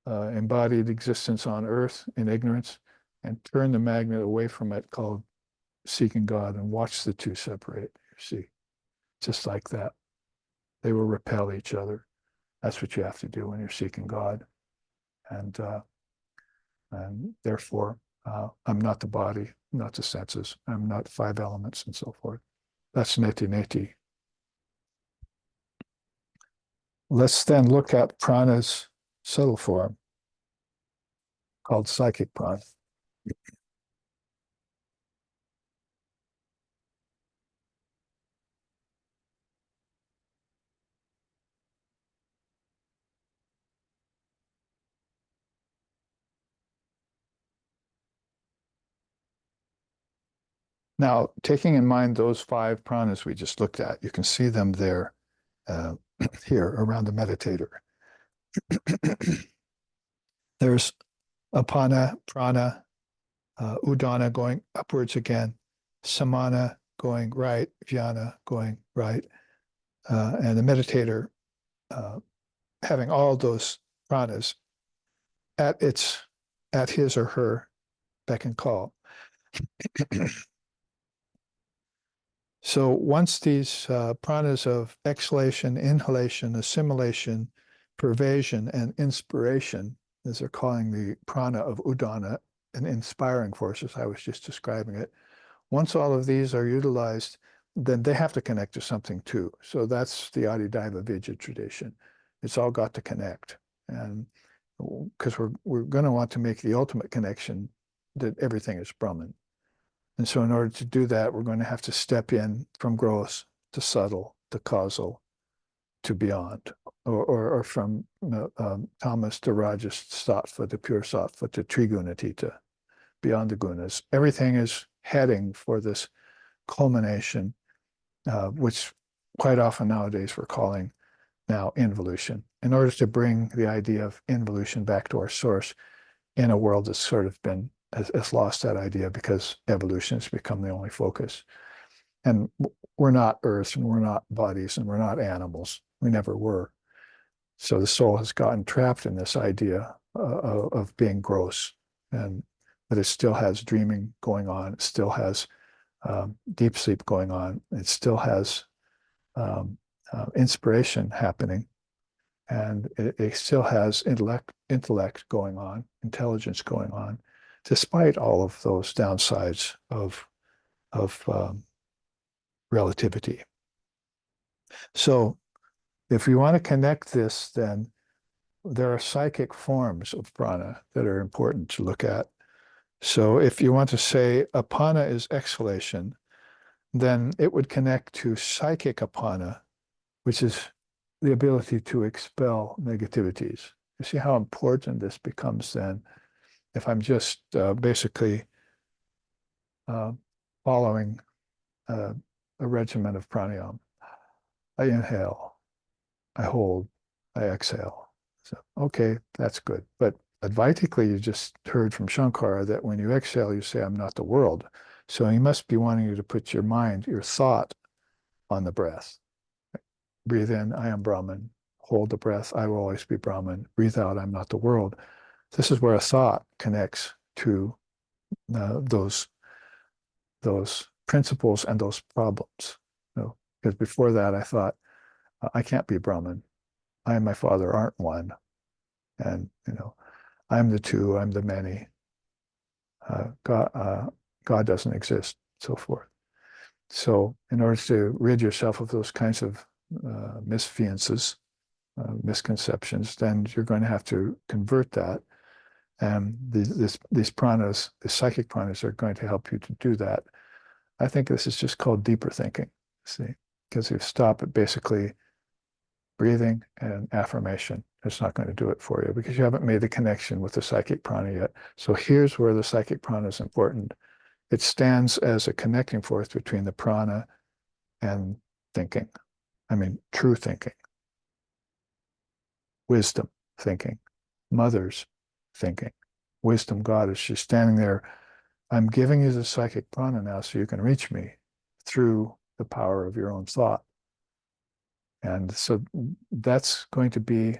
embodied existence on earth in ignorance and turn the magnet away from it called seeking God and watch the two separate. You see, just like that. They will repel each other. That's what you have to do when you're seeking God. And therefore, I'm not the body, not the senses. I'm not five elements and so forth. That's neti neti. Let's then look at prana's subtle form called psychic prana. Now, taking in mind those five pranas we just looked at, you can see them there here around the meditator. There's apana, prana, udana going upwards again, samana going right, jhana going right, and the meditator having all those pranas at his or her beck and call. So once these pranas of exhalation, inhalation, assimilation, pervasion, and inspiration, as they're calling the prana of udana, and inspiring forces, I was just describing it. Once all of these are utilized, then they have to connect to something too. So that's the adhidaivavidya tradition. It's all got to connect. And because we're going to want to make the ultimate connection that everything is Brahman. And so in order to do that, we're going to have to step in from gross to subtle to causal to beyond, or from tamas to rajas sattva to pure sattva to trigunatita, beyond the gunas. Everything is heading for this culmination, which quite often nowadays we're calling now involution, in order to bring the idea of involution back to our source in a world that's sort of has lost that idea because evolution has become the only focus. And we're not earth, and we're not bodies, and we're not animals. We never were. So the soul has gotten trapped in this idea of being gross, but it still has dreaming going on. It still has deep sleep going on. It still has inspiration happening, and it still has intellect going on, intelligence going on, despite all of those downsides of relativity. So if we want to connect this, then there are psychic forms of prana that are important to look at. So if you want to say apana is exhalation, then it would connect to psychic apana, which is the ability to expel negativities. You see how important this becomes then if I'm just basically following a regimen of pranayama. I inhale, I hold, I exhale. So, okay, that's good. But Advaitically, you just heard from Shankara that when you exhale, you say, I'm not the world. So he must be wanting you to put your mind, your thought on the breath. Breathe in, I am Brahman. Hold the breath, I will always be Brahman. Breathe out, I'm not the world. This is where a thought connects to those principles and those problems. Because before that, I thought, I can't be Brahman. I and my father aren't one. And, I'm the two, I'm the many. God doesn't exist, so forth. So in order to rid yourself of those kinds of misfiances, misconceptions, then you're going to have to convert that. And these pranas, the psychic pranas, are going to help you to do that. I think this is just called deeper thinking, see, because you stop at basically breathing and affirmation. It's not going to do it for you because you haven't made the connection with the psychic prana yet. So here's where the psychic prana is important. It stands as a connecting force between the prana and thinking. I mean, true thinking, wisdom thinking, mother's thinking, wisdom goddess. She's standing there. I'm giving you the psychic prana now so you can reach me through the power of your own thought. And so that's going to be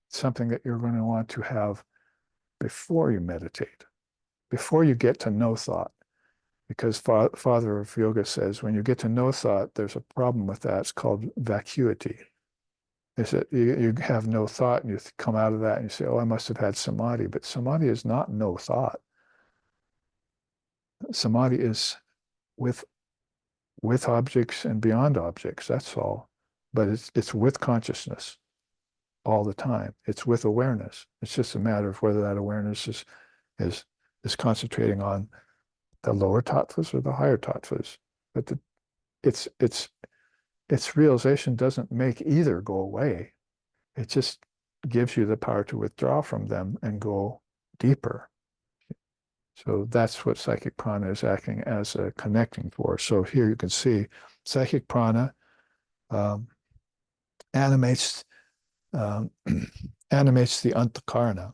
something that you're going to want to have before you meditate, before you get to know thought. Because Father of Yoga says when you get to know thought, there's a problem with that. It's called vacuity. Is that you have no thought and you come out of that and you say, oh, I must have had samadhi. But samadhi is not no thought. Samadhi is with objects and beyond objects. That's all. But it's with consciousness all the time. It's with awareness. It's just a matter of whether that awareness is concentrating on the lower tattvas or the higher tattvas. But its realization doesn't make either go away. It just gives you the power to withdraw from them and go deeper. So that's what psychic prana is acting as a connecting force. So here you can see psychic prana animates animates the antakarana.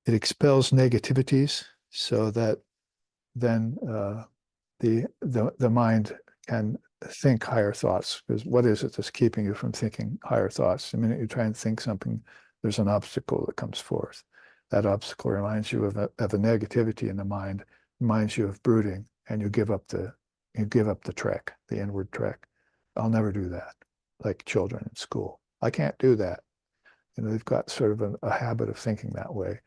It expels negativities so that then the mind can think higher thoughts. Because what is it that's keeping you from thinking higher thoughts? The minute you try and think something, there's an obstacle that comes forth. That obstacle reminds you of a negativity in the mind, reminds you of brooding, and you give up the trek, the inward trek. I'll never do that, like children in school. I can't do that. They've got sort of a habit of thinking that way.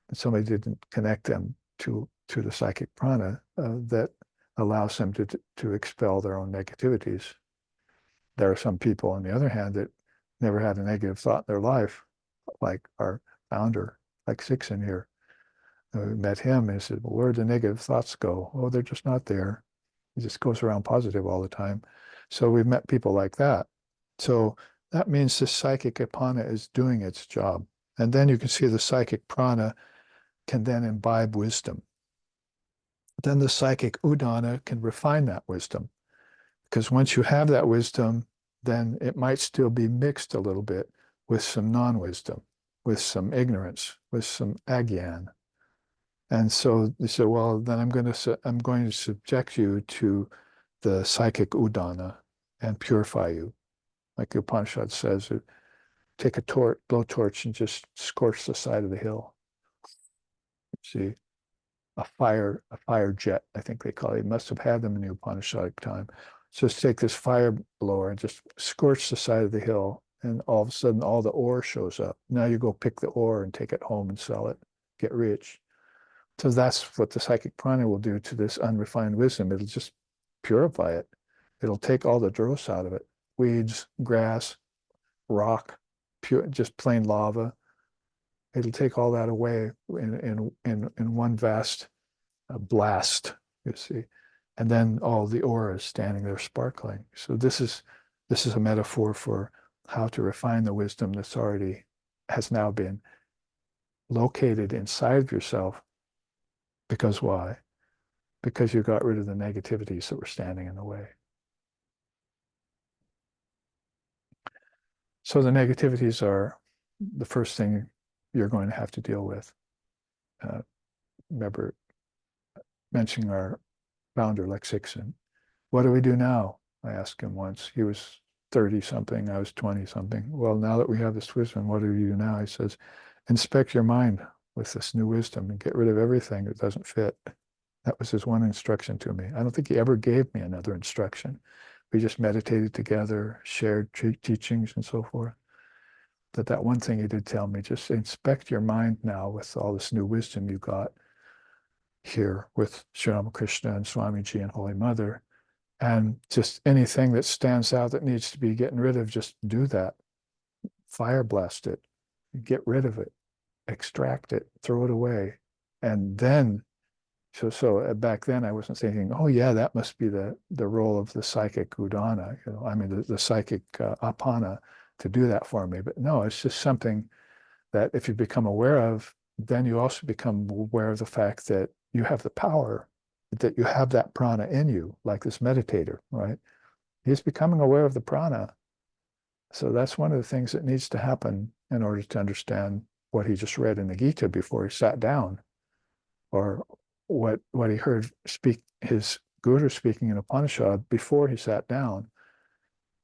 And somebody didn't connect them to the psychic prana that allows them to expel their own negativities. There are some people, on the other hand, that never had a negative thought in their life, like our founder, like Sixon here. We met him and he said, well, where'd the negative thoughts go? Oh, they're just not there. He just goes around positive all the time. So we've met people like that. So that means the psychic prana is doing its job. And then you can see the psychic prana can then imbibe wisdom. Then the psychic udana can refine that wisdom. Because once you have that wisdom, then it might still be mixed a little bit with some non-wisdom, with some ignorance, with some agyan. And so they said, well, then I'm going to subject you to the psychic udana and purify you. Like the Upanishad says, take a blowtorch and just scorch the side of the hill. See, a fire jet, I think they call it. You must have had them in the Upanishadic time. So just take this fire blower and just scorch the side of the hill, and all of a sudden all the ore shows up. Now you go pick the ore and take it home and sell it, get rich. So that's what the psychic prana will do to this unrefined wisdom. It'll just purify it. It'll take all the dross out of it. Weeds, grass, rock, pure, just plain lava. It'll take all that away in one vast blast, you see. And then all the ore is standing there sparkling. So this is a metaphor for how to refine the wisdom that's has now been located inside of yourself. Because why? because you got rid of the negativities that were standing in the way. So the negativities are the first thing you're going to have to deal with. Remember mentioning our founder, Lex Hixon. What do we do now? I asked him once. He was 30 something, I was 20 something. Well, now that we have this wisdom, what do we do now? He says, inspect your mind with this new wisdom and get rid of everything that doesn't fit. That was his one instruction to me. I don't think he ever gave me another instruction. We just meditated together, shared teachings and so forth. That one thing he did tell me, just inspect your mind now with all this new wisdom you got here with Sri Ramakrishna and Swamiji and Holy Mother. And just anything that stands out that needs to be getting rid of, just do that. Fire blast it, get rid of it, extract it, throw it away. And then, so back then I wasn't thinking, oh yeah, that must be the role of the psychic udana, I mean the psychic apana to do that for me. But no, it's just something that if you become aware of, then you also become aware of the fact that you have the power, that you have that prana in you, like this meditator, right? He's becoming aware of the prana. So that's one of the things that needs to happen in order to understand what he just read in the Gita before he sat down, or what he heard his guru speaking in Upanishad before he sat down.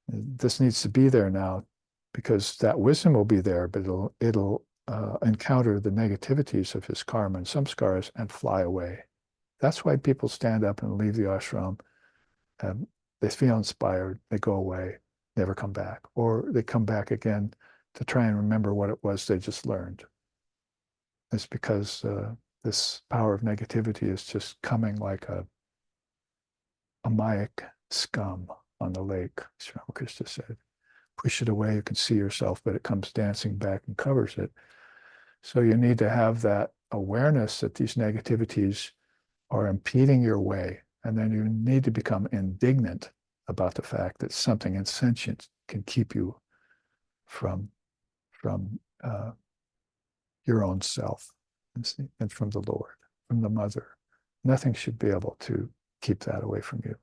This needs to be there now, because that wisdom will be there, but it'll encounter the negativities of his karma and samskaras and fly away. That's why people stand up and leave the ashram. They feel inspired, they go away, never come back, or they come back again to try and remember what it was they just learned. It's because this power of negativity is just coming like a mayak scum on the lake, Sri Ramakrishna said. Push it away, you can see yourself, but it comes dancing back and covers it. So you need to have that awareness that these negativities are impeding your way. And then you need to become indignant about the fact that something insentient can keep you from your own self and from the Lord, from the Mother. Nothing should be able to keep that away from you.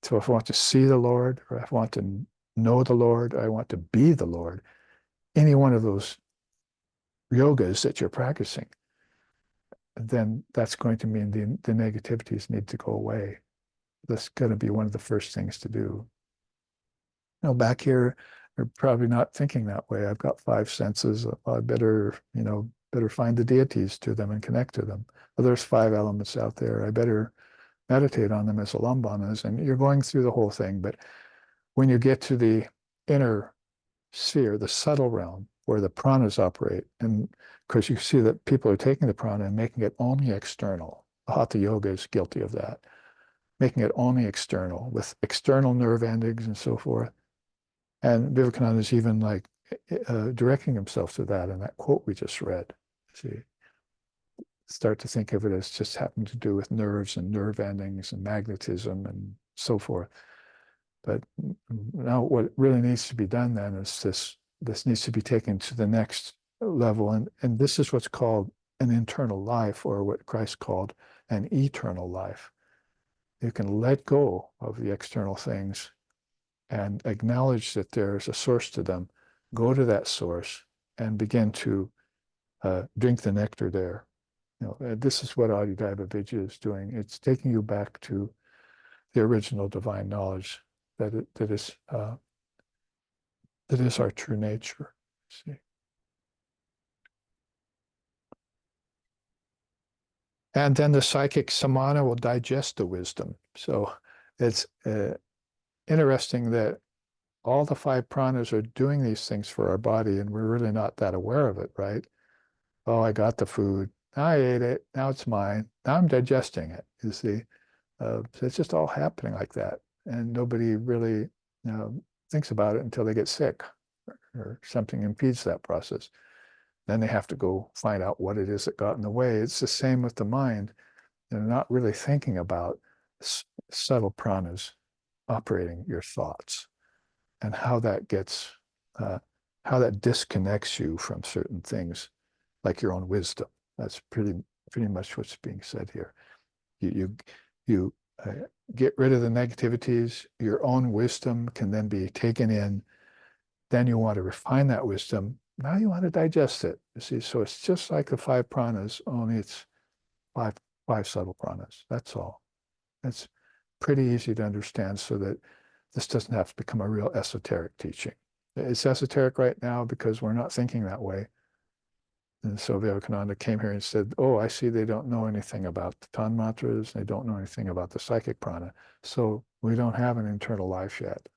So if I want to see the Lord, or if I want to know the Lord, I want to be the Lord, any one of those yogas that you're practicing, then that's going to mean the negativities need to go away. That's going to be one of the first things to do. Back here, they're probably not thinking that way. I've got 5 senses. I better find the deities to them and connect to them. Well, there's 5 elements out there. I better meditate on them as alambanas. And you're going through the whole thing. But when you get to the inner sphere, the subtle realm, where the pranas operate, and because you see that people are taking the prana and making it only external. The Hatha Yoga is guilty of that, making it only external, with external nerve endings and so forth. And Vivekananda is even like directing himself to that in that quote we just read. See, start to think of it as just having to do with nerves and nerve endings and magnetism and so forth. But now what really needs to be done then is this needs to be taken to the next level. And this is what's called an internal life, or what Christ called an eternal life. You can let go of the external things and acknowledge that there's a source to them, go to that source and begin to drink the nectar there. This is what adhidaivavidya is doing. It's taking you back to the original divine knowledge that is our true nature. See? And then the psychic samana will digest the wisdom. So it's interesting that all the 5 pranas are doing these things for our body, and we're really not that aware of it, right? Oh, I got the food. I ate it. Now it's mine. Now I'm digesting it, you see. So it's just all happening like that. And nobody really thinks about it until they get sick or something impedes that process. Then they have to go find out what it is that got in the way. It's the same with the mind. They're not really thinking about subtle pranas operating your thoughts and how that disconnects you from certain things, like your own wisdom. That's pretty much what's being said here. You get rid of the negativities. Your own wisdom can then be taken in. Then you want to refine that wisdom. Now you want to digest it. You see, so it's just like the five pranas, only it's five subtle pranas. That's all. It's pretty easy to understand, so that this doesn't have to become a real esoteric teaching. It's esoteric right now because we're not thinking that way. And so Vivekananda came here and said, oh, I see they don't know anything about the tanmatras. They don't know anything about the psychic prana. So we don't have an internal life yet.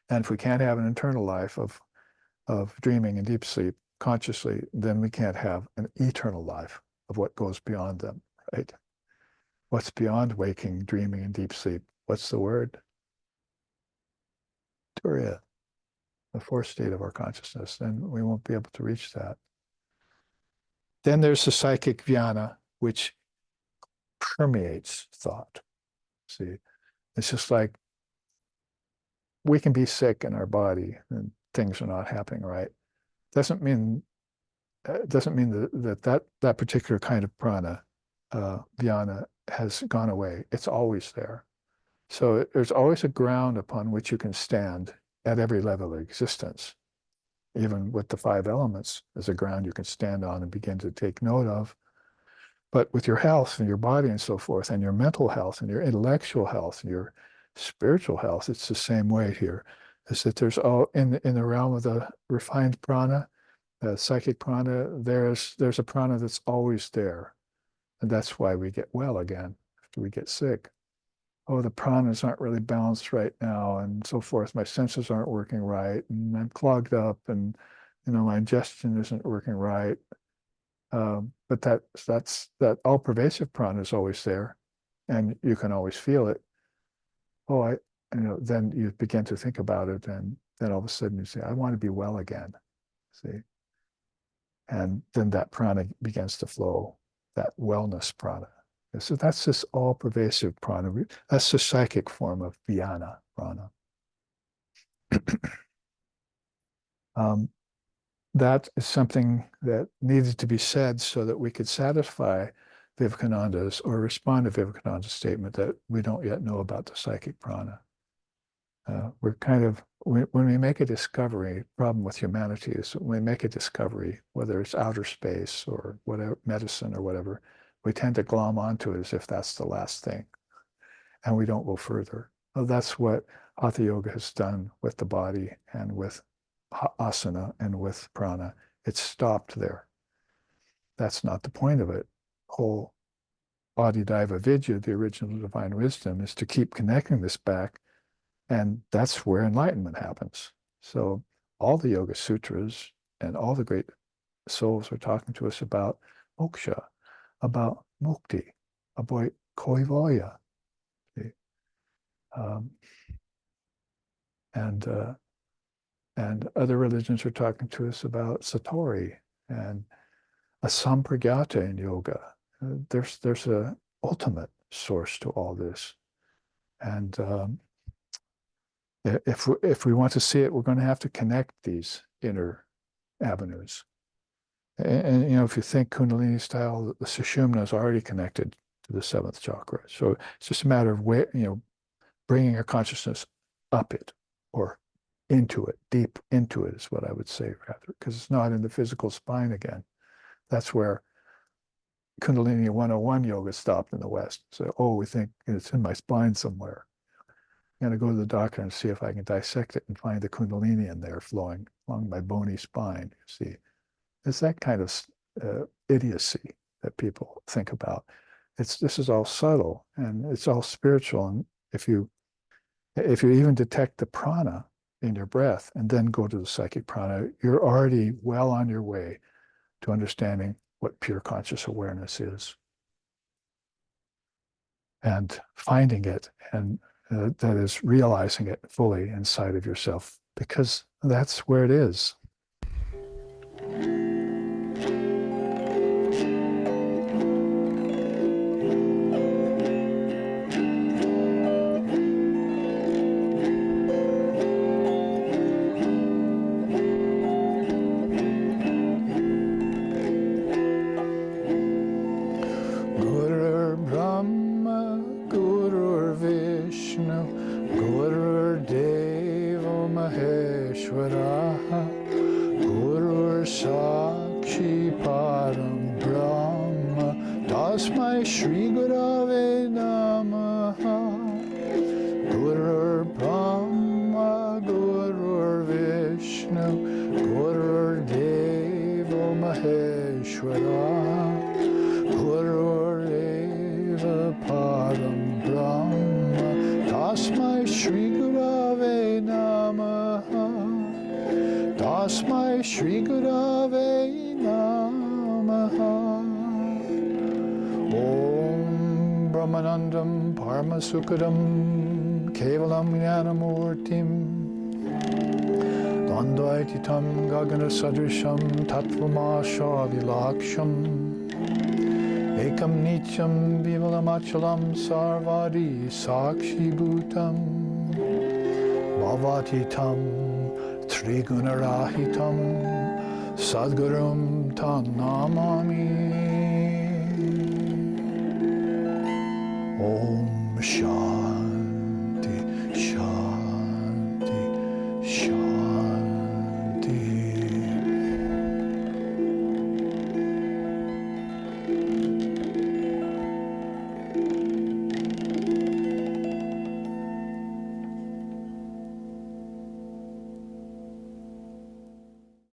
And if we can't have an internal life of dreaming and deep sleep consciously, then we can't have an eternal life of what goes beyond them, right? What's beyond waking, dreaming, and deep sleep? What's the word? Turiya, the fourth state of our consciousness. Then we won't be able to reach that. Then there's the psychic jnana, which permeates thought. See, it's just like we can be sick in our body and things are not happening right. Doesn't mean that particular kind of prana, jnana, has gone away. It's always there. So there's always a ground upon which you can stand at every level of existence. Even with the five elements as a ground you can stand on and begin to take note of. But with your health and your body and so forth, and your mental health and your intellectual health and your spiritual health, it's the same way here. Is that there's all in the realm of the refined prana, psychic prana, there's a prana that's always there. And that's why we get well again after we get sick. Oh, the pranas aren't really balanced right now, and so forth. My senses aren't working right, and I'm clogged up, and my ingestion isn't working right. But that all-pervasive prana is always there, and you can always feel it. Oh, then you begin to think about it, and then all of a sudden you say, I want to be well again. See, and then that prana begins to flow, that wellness prana. So that's this all-pervasive prana. That's the psychic form of jnana prana. That is something that needed to be said so that we could satisfy Vivekananda's or respond to Vivekananda's statement that we don't yet know about the psychic prana. When we make a discovery, problem with humanity is when we make a discovery, whether it's outer space or whatever, medicine or whatever, we tend to glom onto it as if that's the last thing, and we don't go further. Well, that's what Hatha Yoga has done with the body and with asana and with prana. It's stopped there. That's not the point of it. Whole adhidaivavidya, the original divine wisdom, is to keep connecting this back, and that's where enlightenment happens. So all the Yoga Sutras and all the great souls are talking to us about moksha, about mukti, about kaivalya. And other religions are talking to us about satori and asampragyata in yoga. There's a ultimate source to all this, and if we want to see it, we're going to have to connect these inner avenues. And if you think Kundalini style, the Sushumna is already connected to the seventh chakra. So it's just a matter of bringing our consciousness up it or into it, deep into it is what I would say rather, because it's not in the physical spine again. That's where Kundalini 101 yoga stopped in the West. So, we think it's in my spine somewhere. I'm going to go to the doctor and see if I can dissect it and find the Kundalini in there flowing along my bony spine. You see, it's that kind of idiocy that people think about. This is all subtle and it's all spiritual. And if you even detect the prana in your breath and then go to the psychic prana, you're already well on your way to understanding what pure conscious awareness is and finding it, and that is realizing it fully inside of yourself, because that's where it is. Tasmai Shri Gurave Namaha. Gurur Brahma, Gurur Vishnu, Gurur Deva Maheshwara, Gurur Eva Param Brahma. Tasmai Shri Gurave Namaha. Tasmai Shri Gurave Namaha. Om Brahmanandam Paramasukadam Kevalam Jnanamurtim Dandvaititam Gagana Sadrisham Tattvamashadilaksham Ekam Nityam Vimalamachalam Sarvadi Sakshi Bhutam Bhavatitam Trigunarahitam Sadgurum Tanamami. Om Shanti.